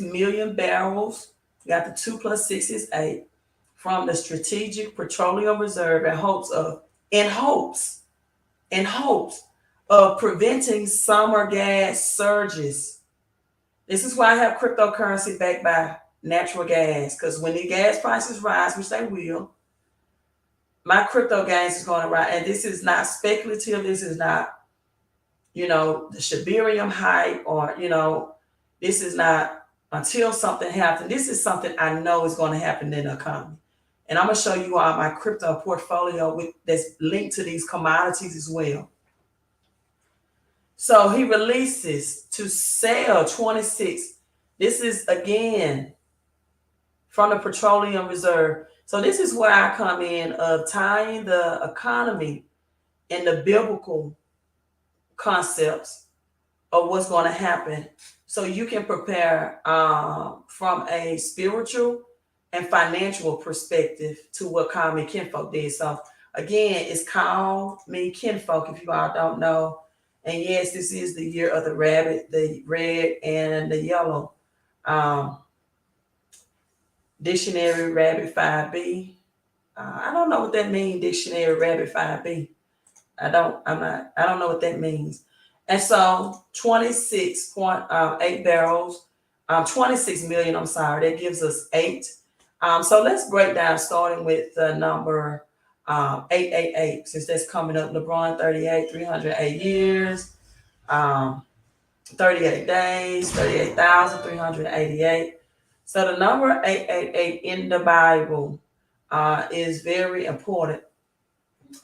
million barrels. You got the 2 plus 6 is 8 from the Strategic Petroleum Reserve in hopes of preventing summer gas surges. This is why I have cryptocurrency backed by natural gas, because when the gas prices rise, which they will, my crypto gains is going to rise. And this is not speculative. This is not, the Shibarium hype or, this is not until something happens. This is something I know is going to happen in the economy. And I'm going to show you all my crypto portfolio that's linked to these commodities as well. So he releases to sell 26. This is, again, from the petroleum reserve. So this is where I come in of tying the economy and the biblical concepts of what's going to happen, so you can prepare from a spiritual and financial perspective to what Call Me Kinfolk did. So again, it's Call Me Kinfolk, if you all don't know. And yes, this is the year of the rabbit, the red and the yellow. Dictionary Rabbit 5B. I don't know what that means, Dictionary Rabbit 5B. I don't know what that means. And so 26.8 barrels, 26 million, I'm sorry, that gives us 8. So let's break down starting with the number 888, since that's coming up. LeBron 38, 308 years, 38 days, 38,388. So the number 888 in the Bible is very important,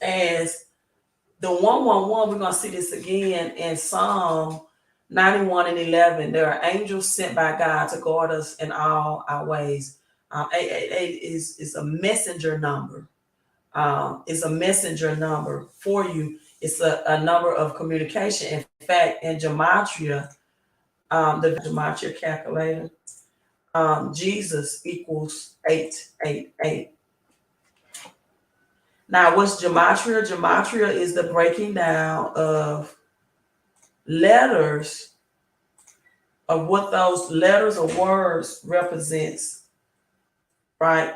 as the 111, we're going to see this again in Psalm 91 and 11. There are angels sent by God to guard us in all our ways. 888 is a messenger number. It's a messenger number for you. It's a number of communication. In fact, in GEMATRIA, the GEMATRIA calculator, Jesus equals 888. Now, what's gematria? Gematria is the breaking down of letters, of what those letters or words represents, right?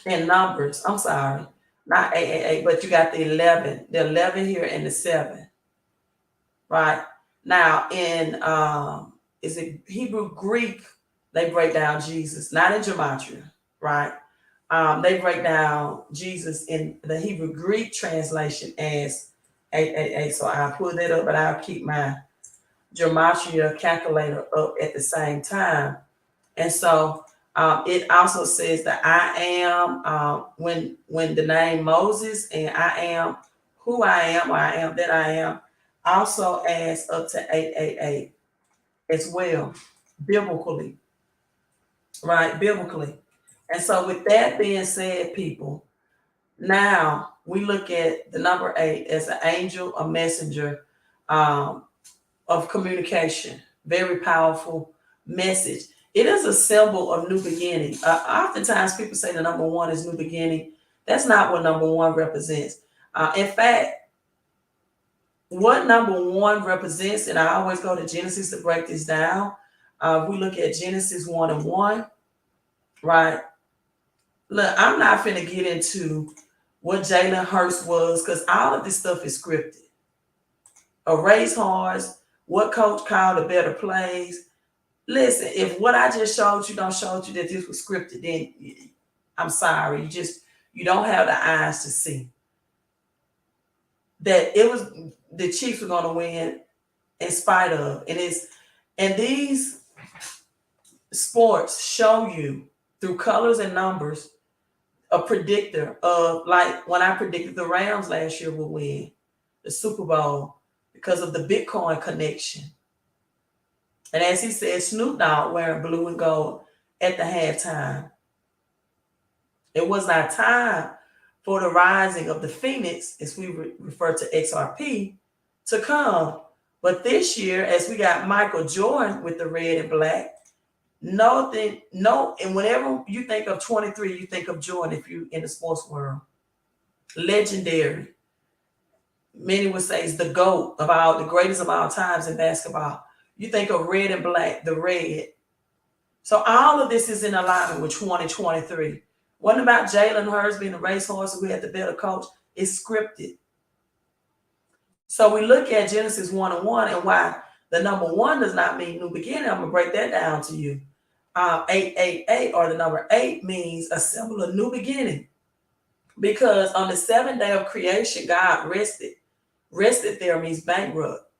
And numbers. I'm sorry, not 888, but you got the 11. The 11 here and the 7, right? Now, in is it Hebrew, Greek? They break down Jesus, not in gematria, right? They break down Jesus in the Hebrew Greek translation as 888. So I'll pull that up, but I'll keep my gematria calculator up at the same time. And so it also says that I am, when the name Moses and I am who I am, or I am that I am, also adds up to 888 as well, biblically, right? Biblically. And so with that being said, people, now we look at the number 8 as an angel, a messenger of communication. Very powerful message. It is a symbol of new beginning. Oftentimes people say the number 1 is new beginning. That's not what number 1 represents. In fact, what number 1 represents, and I always go to Genesis to break this down. We look at Genesis 1 and 1, right? Look, I'm not finna get into what Jalen Hurts was, because all of this stuff is scripted. A race horse, what coach called the better plays. Listen, if what I just showed you don't show you that this was scripted, then I'm sorry. You don't have the eyes to see that it was the Chiefs were going to win in spite of. And these sports show you through colors and numbers a predictor of, like when I predicted the Rams last year would win the Super Bowl because of the Bitcoin connection. And as he said, Snoop Dogg wearing blue and gold at the halftime. It was not time for the rising of the Phoenix, as we refer to XRP, to come. But this year, as we got Michael Jordan with the red and black, and whenever you think of 23, you think of Jordan if you in the sports world. Legendary. Many would say is the GOAT of all, the greatest of all times in basketball. You think of red and black, the red. So all of this is in alignment with 2023. What about Jalen Hurts being a racehorse who had the better coach? It's scripted. So we look at Genesis 1 and 1 and why the number 1 does not mean new beginning. I'm going to break that down to you. 888, or the number 8, means a symbol of new beginning. Because on the 7th day of creation, God rested. Rested there means bankrupt.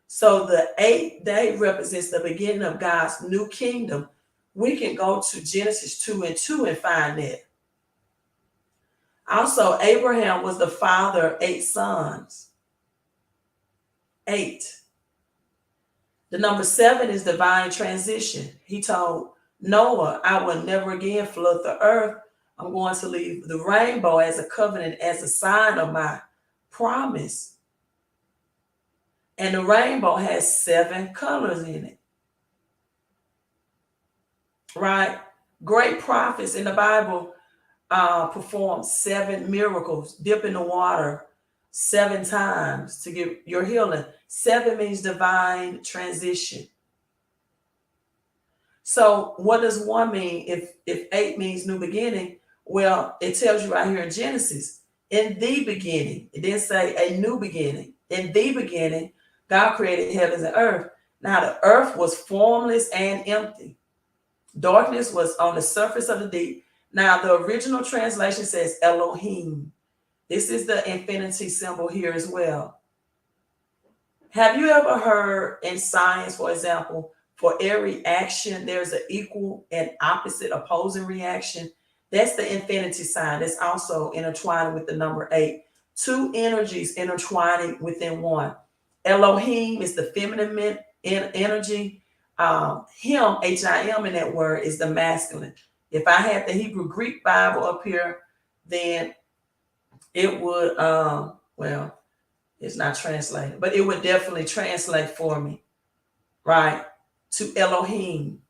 So the 8th day represents the beginning of God's new kingdom. We can go to Genesis 2 and 2 and find that. Also, Abraham was the father of 8 sons. 8. The number 7 is divine transition. He told Noah, I will never again flood the earth. I'm going to leave the rainbow as a covenant, as a sign of my promise. And the rainbow has 7 colors in it. Right? Great prophets in the Bible performed 7 miracles, dip in the water 7 times to get your healing. 7 means divine transition. So what does 1 mean if 8 means new beginning? Well, it tells you right here in Genesis, in the beginning. It didn't say a new beginning. In the beginning, God created heavens and earth. Now the earth was formless and empty. Darkness was on the surface of the deep. Now the original translation says Elohim. This is the infinity symbol here as well. Have you ever heard in science, for example, for every action, there's an equal and opposite opposing reaction? That's the infinity sign. That's also intertwined with the number 8. 2 energies intertwining within 1. Elohim is the feminine energy. Him, H-I-M in that word, is the masculine. If I had the Hebrew Greek Bible up here, then it would, well, it's not translated, but it would definitely translate for me, right, to Elohim.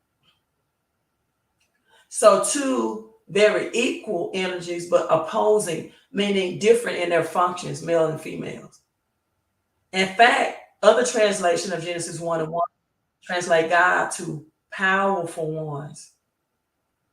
So 2 very equal energies, but opposing, meaning different in their functions, male and females. In fact, other translation of Genesis 1 and 1 translate God to powerful ones.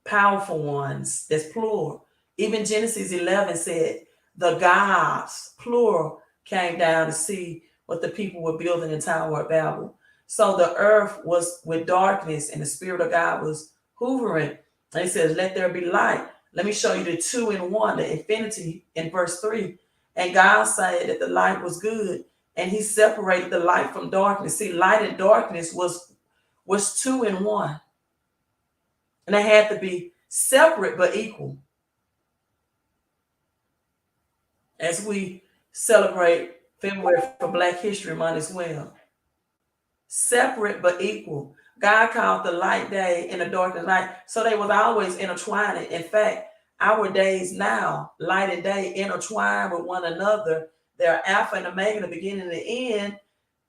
Powerful ones, that's plural. Even Genesis 11 said the gods, plural, came down to see what the people were building in Tower of Babel. So the earth was with darkness and the Spirit of God was hovering. And he says, let there be light. Let me show you the 2 in 1, the infinity in verse 3. And God said that the light was good. And he separated the light from darkness. See, light and darkness was 2 in 1. And they had to be separate but equal. As we celebrate February for Black History Month as well. Separate but equal. God called the light day and the darkness night. So they was always intertwining. In fact, our days now, light and day, intertwine with one another. They're Alpha and Omega, the beginning and the end,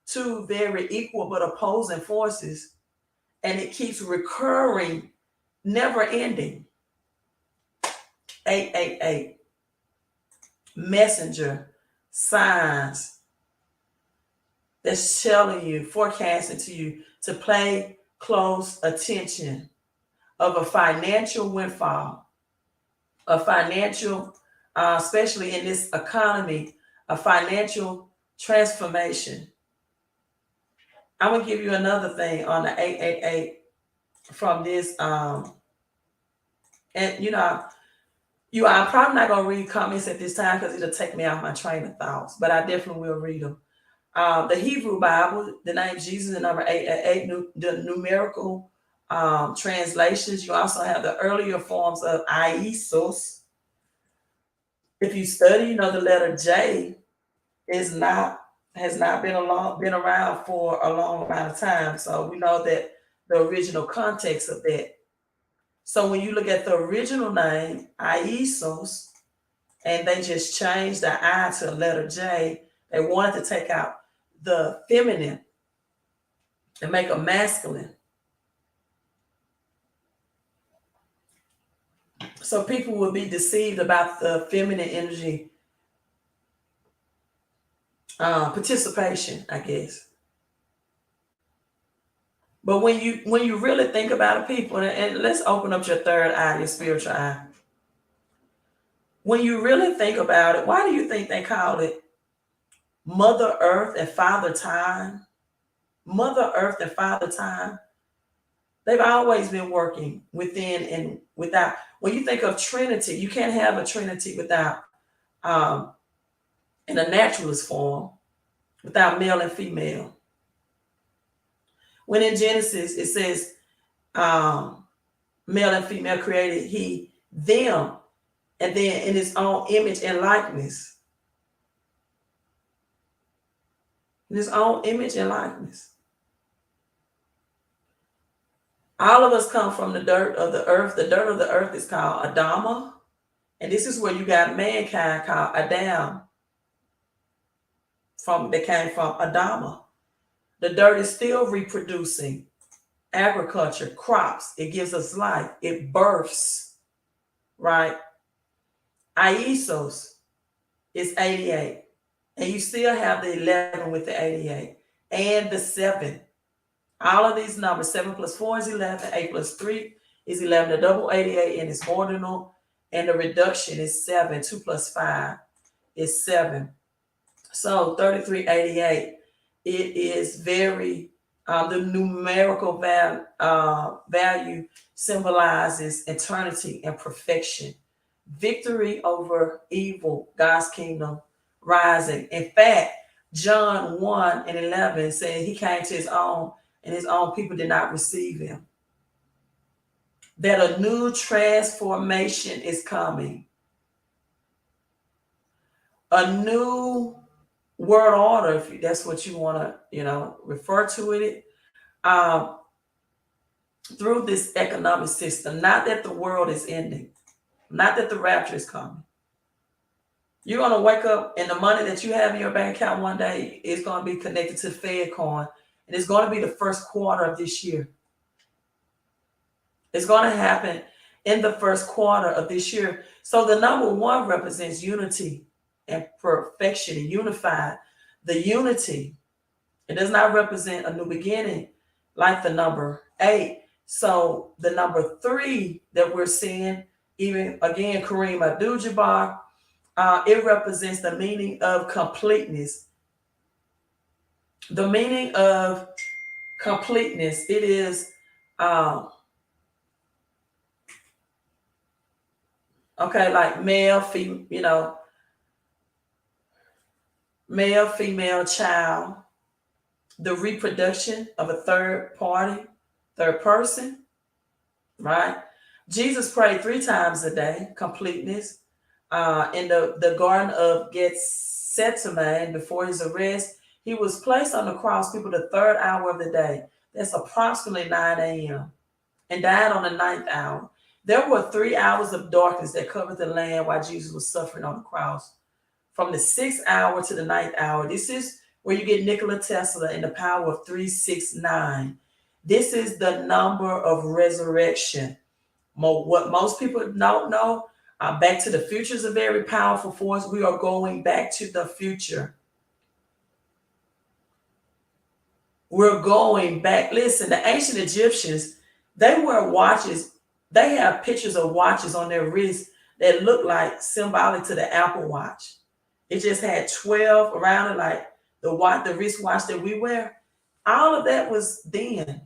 2 very equal but opposing forces. And it keeps recurring, never ending. 888. Messenger, signs that's telling you, forecasting to you to pay close attention of a financial windfall, a financial, especially in this economy, a financial transformation. I'm gonna give you another thing on the 888 from this, and I'm probably not gonna read comments at this time because it'll take me off my train of thoughts, but I definitely will read them. The Hebrew Bible, the name Jesus, the number 888, the numerical translations. You also have the earlier forms of Isos. If you study, you know the letter J has not been around for a long amount of time. So we know that the original context of that. So when you look at the original name, Isos, and they just changed the I to a letter J, they wanted to take out the feminine and make a masculine. So people will be deceived about the feminine energy participation, I guess. But when you really think about it, people, and let's open up your third eye, your spiritual eye. When you really think about it, why do you think they call it Mother Earth and Father Time? Mother Earth and Father Time. They've always been working within and without. When you think of Trinity, you can't have a Trinity without, in a naturalist form, without male and female. When in Genesis it says male and female created he them, and then in his own image and likeness. In his own image and likeness. All of us come from the dirt of the earth. The dirt of the earth is called Adama. And this is where you got mankind called Adam. That came from Adama. The dirt is still reproducing. Agriculture, crops, it gives us life. It births, right? Isos is 88. And you still have the 11 with the 88. And the 7. All of these numbers, 7 plus 4 is 11, 8 plus 3 is 11, the double 88 and it's ordinal, and the reduction is 7, 2 plus 5 is 7. So 3388, it is very, the numerical value symbolizes eternity and perfection, victory over evil, God's kingdom rising. In fact, John 1:11 says he came to his own, and his own people did not receive him. That a new transformation is coming. A new world order, if that's what you want to, refer to it, through this economic system. Not that the world is ending. Not that the rapture is coming. You're going to wake up and the money that you have in your bank account one day is going to be connected to Fed coin. And it's going to be the first quarter of this year. It's going to happen in the first quarter of this year. So the number 1 represents unity and perfection and unified. The unity, it does not represent a new beginning like the number 8. So the number 3 that we're seeing, even again, Kareem Abdul-Jabbar, it represents the meaning of completeness. The meaning of completeness, it is, like male, male, female, child, the reproduction of a third person, right? Jesus prayed 3 times a day, completeness. In the Garden of Gethsemane, before his arrest, he was placed on the cross, people, the 3rd hour of the day. That's approximately 9 a.m. and died on the 9th hour. There were 3 hours of darkness that covered the land while Jesus was suffering on the cross. From the 6th hour to the 9th hour. This is where you get Nikola Tesla and the power of 369. This is the number of resurrection. What most people don't know, Back to the Future is a very powerful force. We are going back to the future. We're going back. Listen, the ancient Egyptians, they wear watches. They have pictures of watches on their wrists that look like symbolic to the Apple Watch. It just had 12 around it, like the wristwatch that we wear. All of that was then.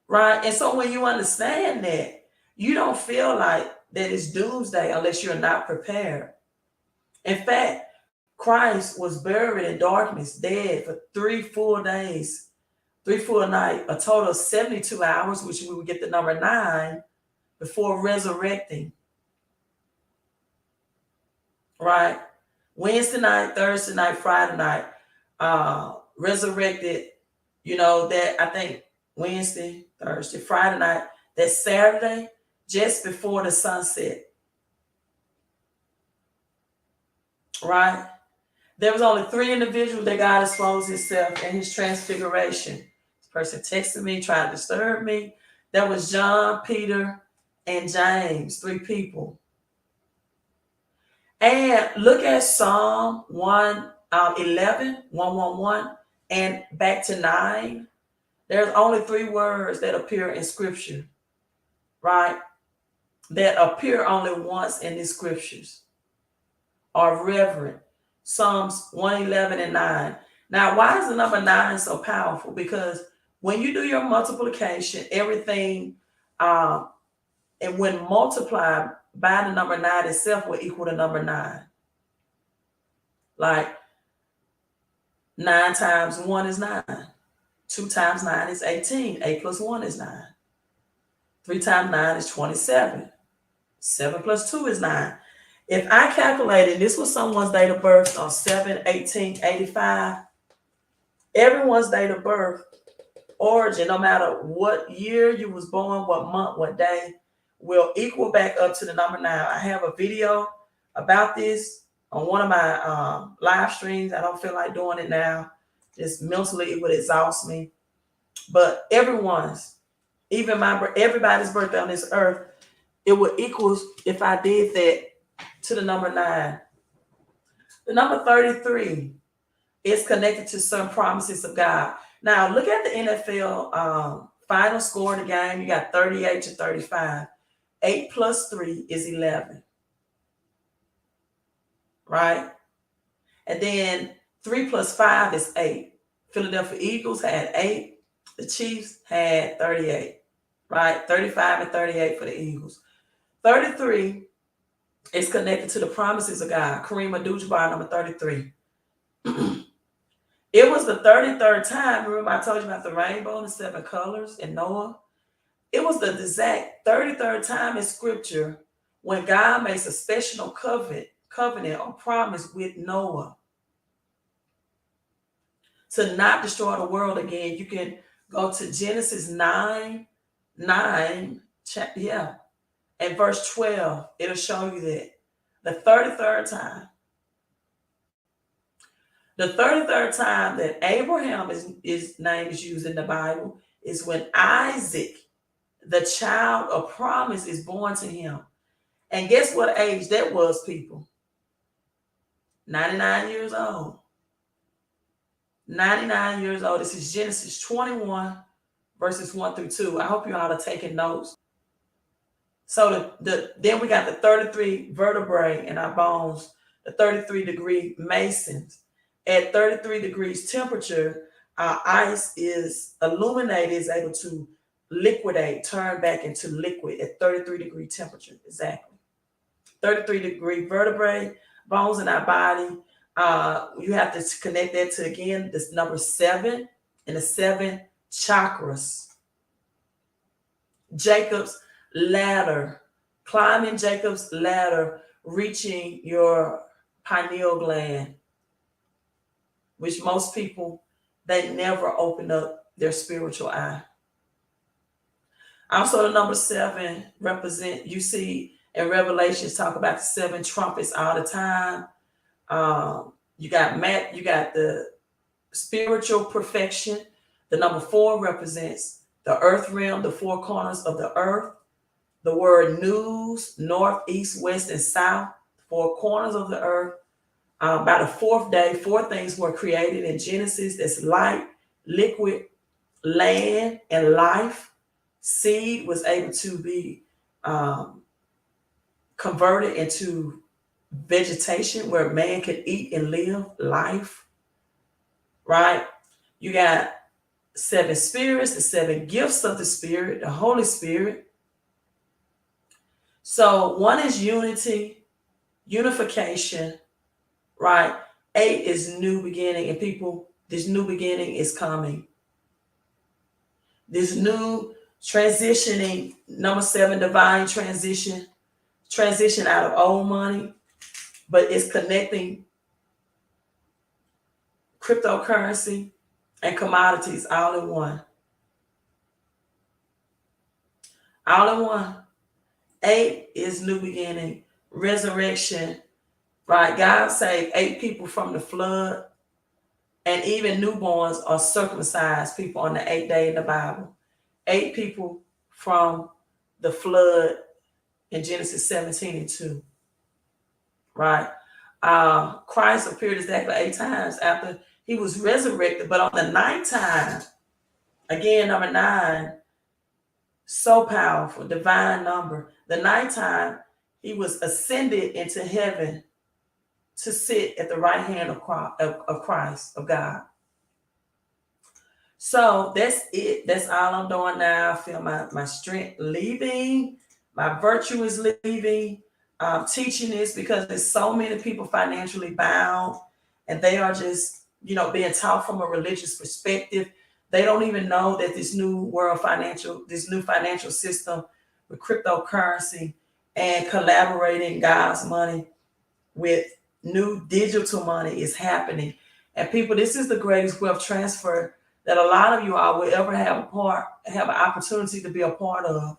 Right? And so when you understand that, you don't feel like that it's doomsday unless you're not prepared. In fact, Christ was buried in darkness, dead for 3 full days, 3 full nights, a total of 72 hours, which we would get the number 9, before resurrecting. Right? Wednesday night, Thursday night, Friday night, resurrected, that I think Wednesday, Thursday, Friday night, that Saturday, just before the sunset. Right? There was only 3 individuals that God exposed himself in his transfiguration. This person texted me, trying to disturb me. That was John, Peter, and James, 3 people. And look at Psalm 111, 111, and back to 9. There's only 3 words that appear in scripture, right? That appear only once in the scriptures. Are reverent. Psalms 111 and 9. Now, why is the number 9 so powerful? Because when you do your multiplication, everything, and when multiplied by the number 9 itself will equal the number 9. Like 9 times 1 is 9. 2 times 9 is 18. 8 plus 1 is 9. 3 times 9 is 27. 7 plus 2 is 9. If I calculated, this was someone's date of birth on 7/18/85, everyone's date of birth origin, no matter what year you was born, what month, what day, will equal back up to the number 9. I have a video about this on one of my live streams. I don't feel like doing it now. Just mentally, it would exhaust me. But everyone's, even everybody's birthday on this earth, it would equal, if I did that, to the number 9. The number 33 is connected to some promises of God. Now, look at the NFL final score of the game. You got 38-35. 8 plus 3 is 11. Right? And then 3 plus 5 is 8. Philadelphia Eagles had 8. The Chiefs had 38. Right? 35 and 38 for the Eagles. 33 is connected to the promises of God. Kareem Abdul-Jabbar, number 33. It was the 33rd time. Remember I told you about the rainbow and the 7 colors in Noah? It was the exact 33rd time in scripture when God makes a special covenant or promise with Noah to not destroy the world again. You can go to Genesis 9, and verse 12. It'll show you that. The 33rd time. The 33rd time that Abraham his name is used in the Bible is when Isaac, the child of promise, is born to him. And guess what age that was, people? 99 years old. 99 years old. This is Genesis 21, verses 1 through 2. I hope you all are taking notes. So then we got the 33 vertebrae in our bones, the 33-degree masons. At 33 degrees temperature, our ice is illuminated, is able to liquidate, turn back into liquid at 33-degree temperature. Exactly. 33-degree vertebrae, bones in our body. You have to connect that to, again, this number 7 and the 7 chakras. Jacob's ladder, climbing Jacob's ladder, reaching your pineal gland, which most people, they never open up their spiritual eye. Also, the number 7 represent, you see in Revelations, talk about the 7 trumpets all the time. You got the spiritual perfection. The number 4 represents the earth realm, the 4 corners of the earth. The word news, north, east, west, and south, 4 corners of the earth. By the 4th day, 4 things were created in Genesis. That's light, liquid, land, and life. Seed was able to be converted into vegetation where man could eat and live life. Right? You got 7 spirits, the 7 gifts of the Spirit, the Holy Spirit. So 1 is unity, unification, right? 8 is new beginning, and people, this new beginning is coming. This new transitioning, number 7, divine transition out of old money, but it's connecting cryptocurrency and commodities all in one. All in one. 8 is new beginning, resurrection, right? God saved 8 people from the flood, and even newborns are circumcised people on the 8th day in the Bible. 8 people from the flood in Genesis 17:2, right? Christ appeared exactly 8 times after he was resurrected, but on the 9th time, again, number 9, so powerful, divine number. The 9th time, he was ascended into heaven to sit at the right hand of Christ, of God. So that's it. That's all I'm doing now. I feel my strength leaving. My virtue is leaving. I'm teaching this because there's so many people financially bound, and they are just, being taught from a religious perspective. They don't even know that this new financial system with cryptocurrency and collaborating God's money with new digital money is happening. And people, this is the greatest wealth transfer that a lot of you all will ever have an opportunity to be a part of.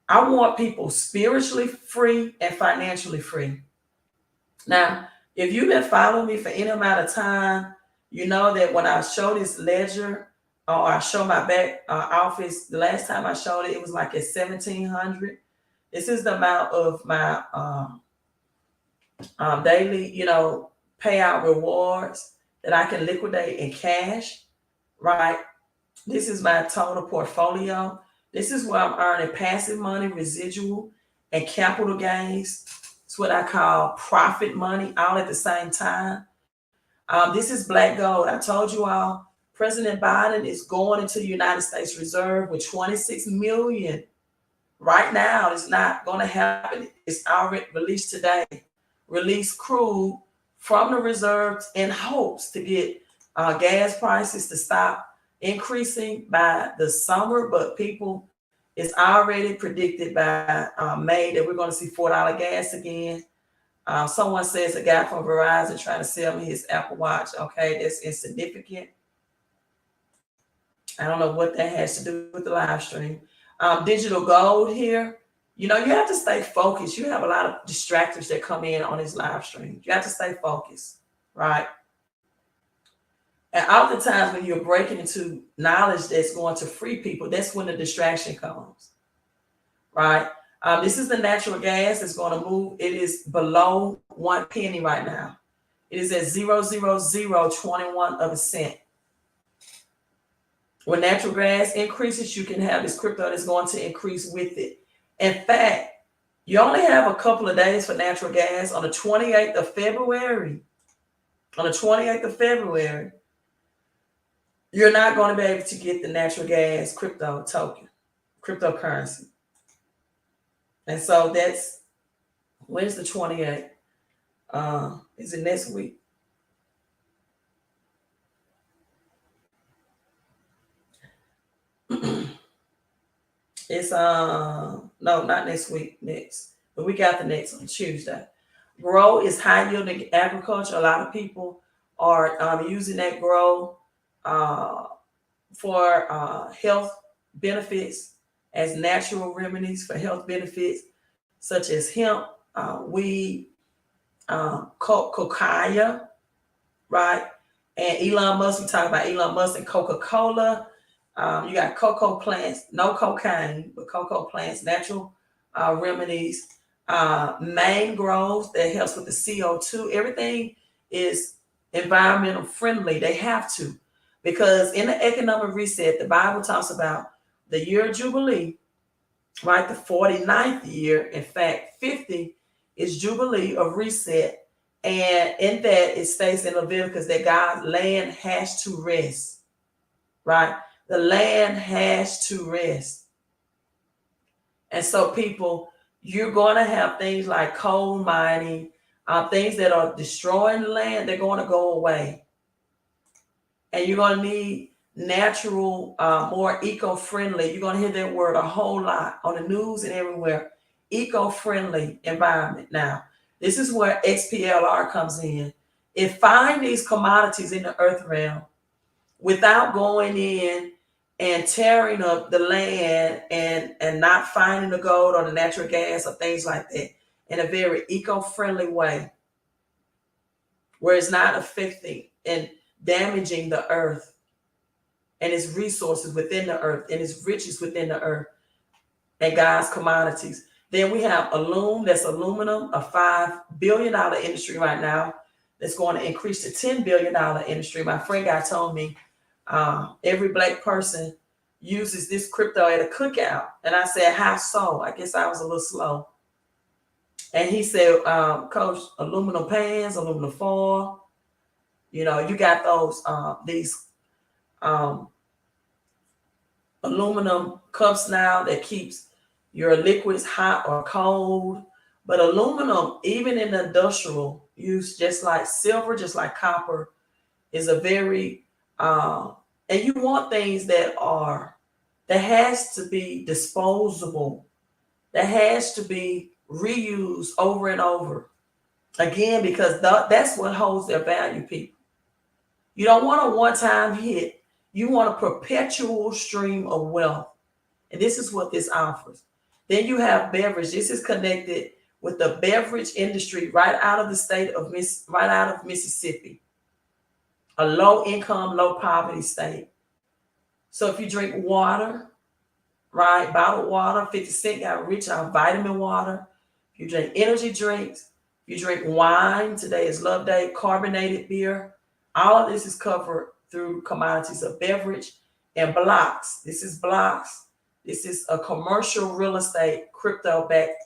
I want people spiritually free and financially free. Now, if you've been following me for any amount of time, you know that when I show this ledger, or I show my back office, the last time I showed it, it was like at 1,700. This is the amount of my daily, payout rewards that I can liquidate in cash, right? This is my total portfolio. This is where I'm earning passive money, residual, and capital gains. It's what I call profit money, all at the same time. This is black gold. I told you all, President Biden is going into the United States Reserve with 26 million. Right now, it's not going to happen. It's already released today. Released crude from the reserves in hopes to get gas prices to stop increasing by the summer. But people, it's already predicted by May that we're going to see $4 gas again. Someone says a guy from Verizon trying to sell me his Apple Watch. Okay, that's insignificant. I don't know what that has to do with the live stream. Digital gold here. You have to stay focused. You have a lot of distractors that come in on this live stream. You have to stay focused, right? And oftentimes when you're breaking into knowledge that's going to free people, that's when the distraction comes, right? This is the natural gas that's going to move. It is below 1 penny right now. It is at 0.00021 of a cent. When natural gas increases, you can have this crypto that's going to increase with it. In fact, you only have a couple of days for natural gas. On the 28th of February, you're not going to be able to get the natural gas crypto token, cryptocurrency. And so when's the 28th? Is it next week? It's no, not next week, the week after next, on Tuesday. Grow is high yielding agriculture. A lot of people are using that grow for health benefits, as natural remedies for health benefits, such as hemp, weed, cocaine, right? And Elon Musk, we talk about Elon Musk and Coca-Cola. You got cocoa plants, no cocaine, but cocoa plants, natural remedies, mangroves that helps with the CO2. Everything is environmental friendly. They have to, because in the economic reset, the Bible talks about the year of Jubilee, right? The 49th year. In fact, 50 is Jubilee of reset. And in that, it states in Leviticus that God's land has to rest, right? The land has to rest. And so people, you're going to have things like coal mining, things that are destroying the land, they're going to go away. And you're going to need natural, more eco-friendly. You're going to hear that word a whole lot on the news and everywhere. Eco-friendly environment. Now, this is where XPLR comes in. It finds these commodities in the earth realm without going in and tearing up the land and not finding the gold or the natural gas or things like that, in a very eco-friendly way, where it's not affecting and damaging the earth and its resources within the earth and its riches within the earth and God's commodities. Then we have that's aluminum, a $5 billion industry right now that's going to increase to $10 billion industry. My friend guy told me every Black person uses this crypto at a cookout. And I said, how so? I guess I was a little slow. And he said, Coach, aluminum pans, aluminum foil, you got those, these aluminum cups now that keeps your liquids hot or cold. But aluminum, even in the industrial use, just like silver, just like copper, is a very, and you want things that has to be disposable, that has to be reused over and over again, because that's what holds their value, people. You don't want a one-time hit. You want a perpetual stream of wealth. And this is what this offers. Then you have beverage. This is connected with the beverage industry right out of the state of Mississippi, a low income, low poverty state. So if you drink water, right, bottled water, 50 Cent got rich on vitamin water. If you drink energy drinks, you drink wine, today is Love Day, carbonated beer. All of this is covered through commodities of beverage and blocks. This is blocks. This is a commercial real estate, crypto-backed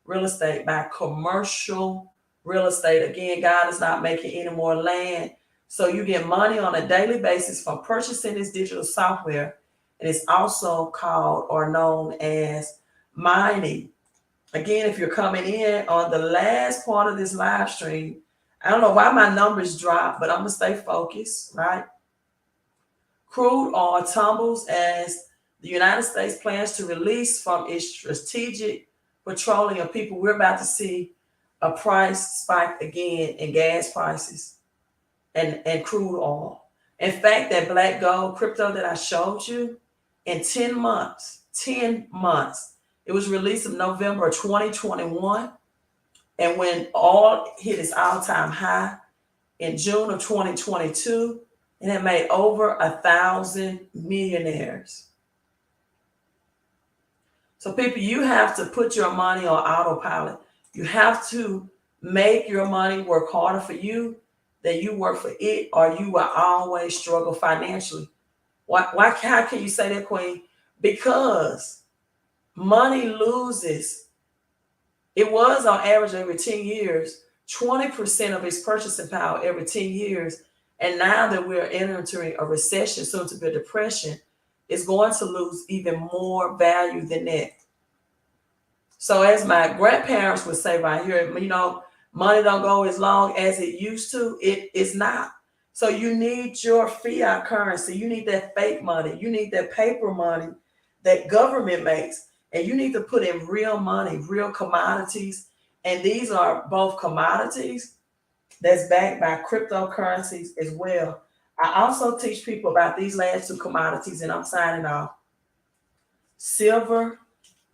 real estate by commercial real estate. Again, God is not making any more land. So you get money on a daily basis from purchasing this digital software. And it's also called or known as mining. Again, if you're coming in on the last part of this live stream, I don't know why my numbers drop, but I'm going to stay focused, right? Crude oil tumbles as the United States plans to release from its strategic petroleum. People, we're about to see a price spike again in gas prices and crude oil. In fact, that black gold crypto that I showed you, in 10 months, it was released in November 2021. And when oil hit its all-time high in June of 2022, it had made over 1,000 millionaires. So people, you have to put your money on autopilot. You have to make your money work harder for you than you work for it, or you will always struggle financially. How can you say that, Queen? Because money loses. It was on average every 10 years, 20% of its purchasing power every 10 years. And now that we're entering a recession, soon to be a depression, it's going to lose even more value than that. So as my grandparents would say right here, money don't go as long as it used to. It is not. So you need your fiat currency. You need that fake money. You need that paper money that government makes. And you need to put in real money, real commodities. And these are both commodities that's backed by cryptocurrencies as well. I also teach people about these last two commodities, and I'm signing off. Silver,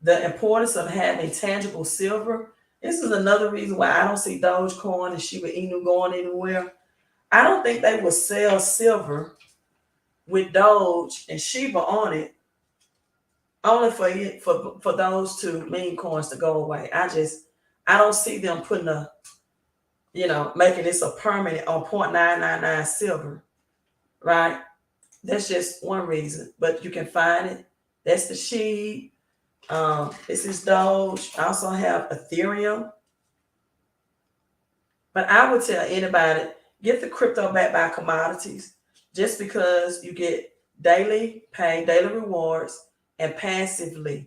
the importance of having tangible silver. This is another reason why I don't see Dogecoin and Shiba Inu going anywhere. I don't think they will sell silver with Doge and Shiba on it, only for those two meme coins to go away. I don't see them putting making this a permanent on 0.999 silver, right? That's just one reason, but you can find it. That's the Shiba. This is Doge. I also have Ethereum. But I would tell anybody, get the crypto backed by commodities, just because you get daily pay, daily rewards, and passively.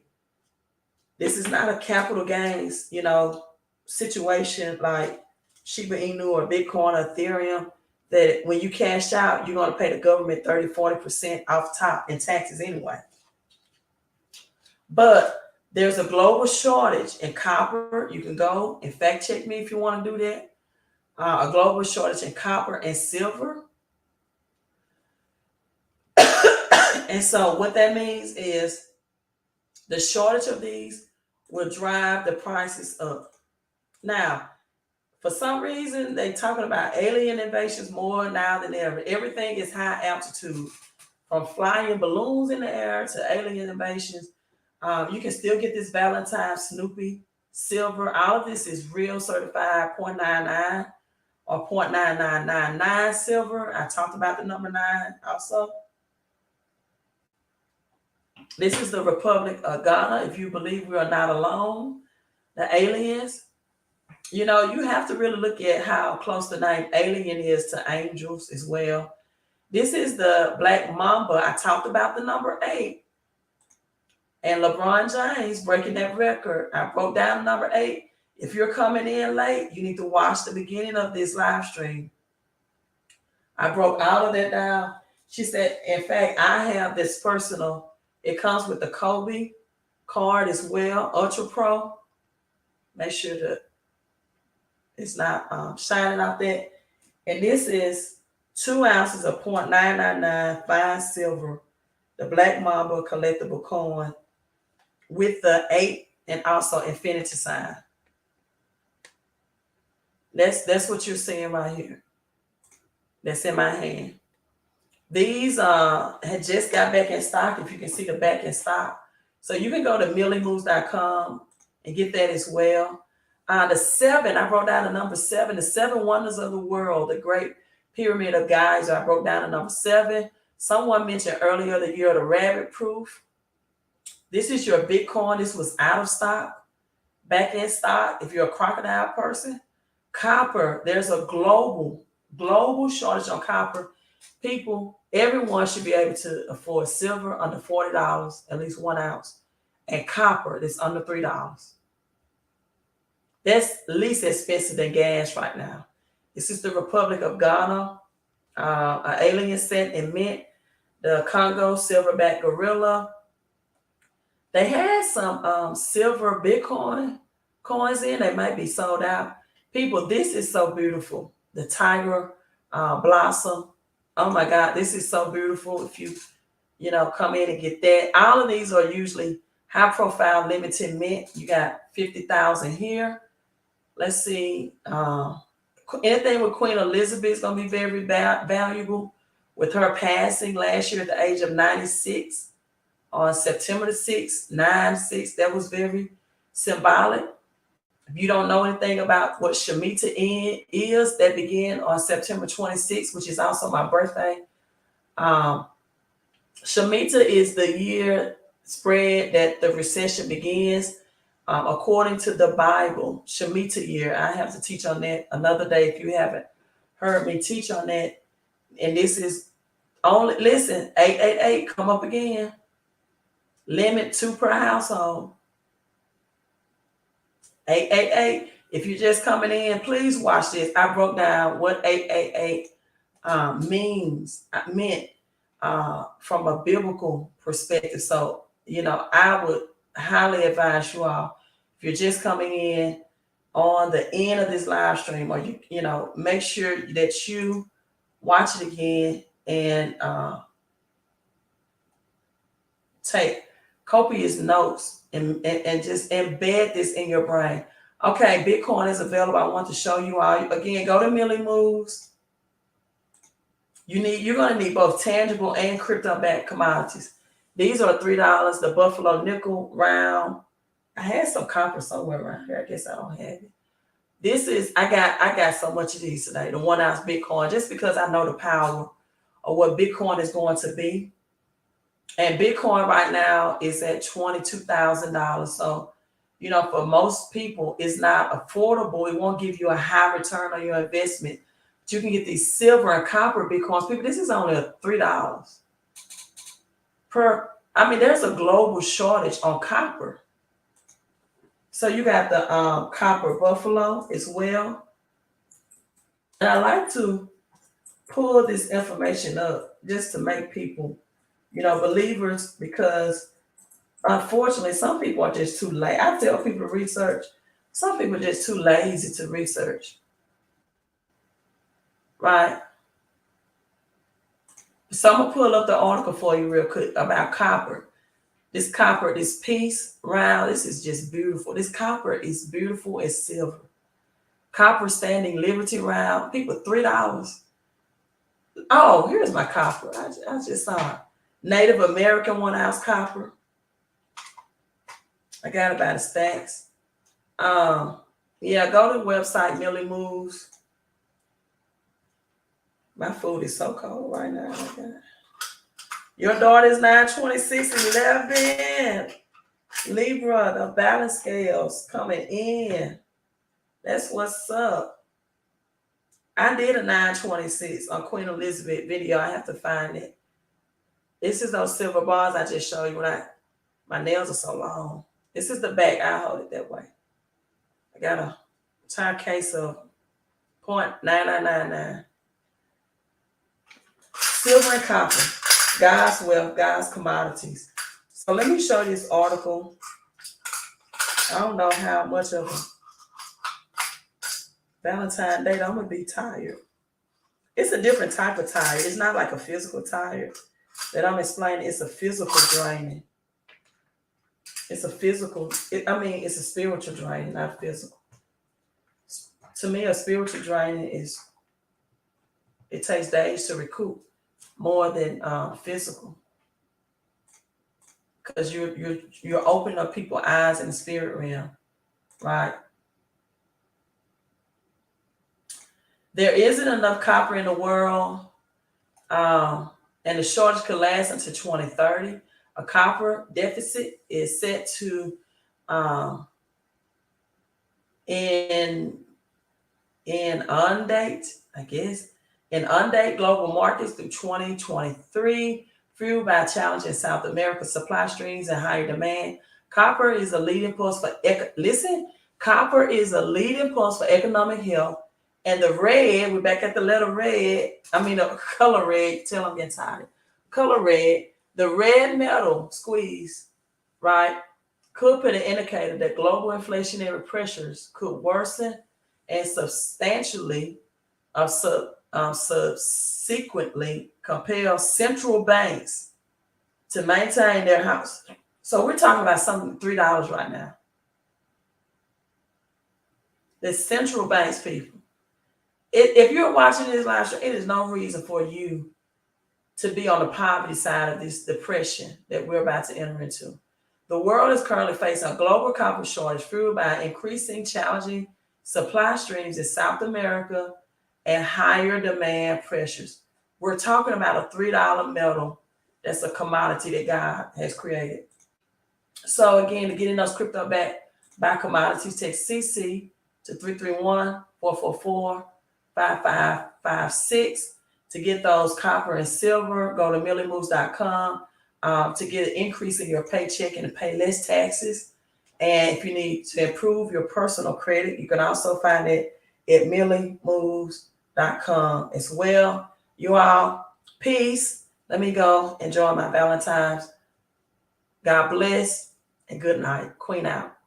This is not a capital gains, situation like Shiba Inu or Bitcoin or Ethereum, that when you cash out, you're going to pay the government 30-40% off top in taxes anyway. But there's a global shortage in copper. You can go and fact check me if you want to do that. A global shortage in copper and silver. And so what that means is the shortage of these will drive the prices up. Now, for some reason, they're talking about alien invasions more now than ever. Everything is high altitude, from flying balloons in the air to alien invasions. You can still get this Valentine Snoopy silver. All of this is real certified 0.99 or 0.9999 silver. I talked about the number 9 also. This is the Republic of Ghana. If you believe we are not alone, the aliens, you have to really look at how close the name alien is to angels as well. This is the Black Mamba. I talked about the number 8. And LeBron James breaking that record. I broke down number 8. If you're coming in late, you need to watch the beginning of this live stream. I broke all of that down. She said, in fact, I have this personal. It comes with the Kobe card as well, Ultra Pro. Make sure that it's not shining out there. And this is 2 ounces of 0.999 fine silver, the Black Mamba collectible coin with the 8 and also infinity sign. That's what you're seeing right here. That's in my hand. These had just got back in stock. If you can see the back in stock, so you can go to millimoves.com and get that as well. The 7, I wrote down the number 7, the 7 wonders of the world, the Great Pyramid of Giza. I wrote down the number 7. Someone mentioned earlier the year of the rabbit proof. This is your Bitcoin. This was out of stock, back in stock. If you're a crocodile person, copper, there's a global shortage on copper. People, everyone should be able to afford silver under $40, at least 1 ounce, and copper that's under $3. That's least expensive than gas right now. This is the Republic of Ghana, an alien cent and mint, the Congo silverback gorilla. They had some silver Bitcoin coins in. They might be sold out. People, this is so beautiful. The tiger blossom. Oh my God, this is so beautiful. If you come in and get that. All of these are usually high profile limited mint. You got 50,000 here. Let's see. Anything with Queen Elizabeth is going to be very valuable. With her passing last year at the age of 96 on September the 6th, 9/6, that was very symbolic. If you don't know anything about what Shemitah is, that began on September 26th, which is also my birthday. Shemitah is the year spread that the recession begins. According to the Bible, Shemitah year. I have to teach on that another day if you haven't heard me teach on that. And this is only, listen, 888, come up again. Limit 2 per household. 888. If you're just coming in, please watch this. I broke down what 888 meant from a biblical perspective. So, I would highly advise you all, if you're just coming in on the end of this live stream, or make sure that you watch it again and take copious notes and just embed this in your brain. Okay, Bitcoin is available. I want to show you all. Again, go to Millie Moves. You're going to need both tangible and crypto-backed commodities. These are $3. The Buffalo nickel round. I had some copper somewhere around here. I guess I don't have it. This is, I got so much of these today. The 1 ounce Bitcoin, just because I know the power of what Bitcoin is going to be. And Bitcoin right now is at $22,000. So, for most people, it's not affordable. It won't give you a high return on your investment. But you can get these silver and copper Bitcoins. People, this is only $3 per. There's a global shortage on copper. So you got the copper buffalo as well. And I like to pull this information up just to make people, believers, because unfortunately, some people are just too late. I tell people to research. Some people are just too lazy to research. Right? So I'm going to pull up the article for you real quick about copper. This copper, this piece round, this is just beautiful. This copper is beautiful as silver. Copper standing Liberty round, people, $3. Oh, here's my copper. I just saw it. Native American 1 ounce copper. I got about a stacks. Go to the website, Millie Moves. My food is so cold right now. Oh my God. Your daughter's 9/26/11. Libra, the balance scales coming in. That's what's up. I did a 9/26 on Queen Elizabeth video. I have to find it. This is those silver bars I just showed you when my nails are so long. This is the back. I hold it that way. I got a entire case of 0.9999. Silver and copper. God's wealth, God's commodities. So let me show you this article. I don't know how much of a Valentine's Day I'm gonna be tired. It's a different type of tired. It's not like a physical tired that I'm explaining. It's a physical draining. It's a physical, it's a spiritual draining, not physical. To me, a spiritual draining it takes days to recoup more than physical. Because you're opening up people's eyes in the spirit realm, right? There isn't enough copper in the world, and the shortage could last until 2030. A copper deficit is set to inundate global markets through 2023, fueled by challenge in South America supply streams and higher demand. Copper is a leading force for Copper is a leading force for economic health. And the red, we're back at the letter red. The color red. Tell I'm getting tired. Color red. The red metal squeeze, right, could put an indicator that global inflationary pressures could worsen and subsequently compel central banks to maintain their house. So we're talking about something $3 right now. The central banks, people. If you're watching this live show, it is no reason for you to be on the poverty side of this depression that we're about to enter into. The world is currently facing a global copper shortage fueled by increasing challenging supply streams in South America and higher demand pressures. We're talking about a $3 metal that's a commodity that God has created. So again, to get in those crypto back by commodities, text CC to 331-444-5556. To get those copper and silver, go to millimoves.com to get an increase in your paycheck and to pay less taxes. And if you need to improve your personal credit, you can also find it at millimoves.com as well. You all, peace. Let me go enjoy my Valentine's. God bless and good night. Queen out.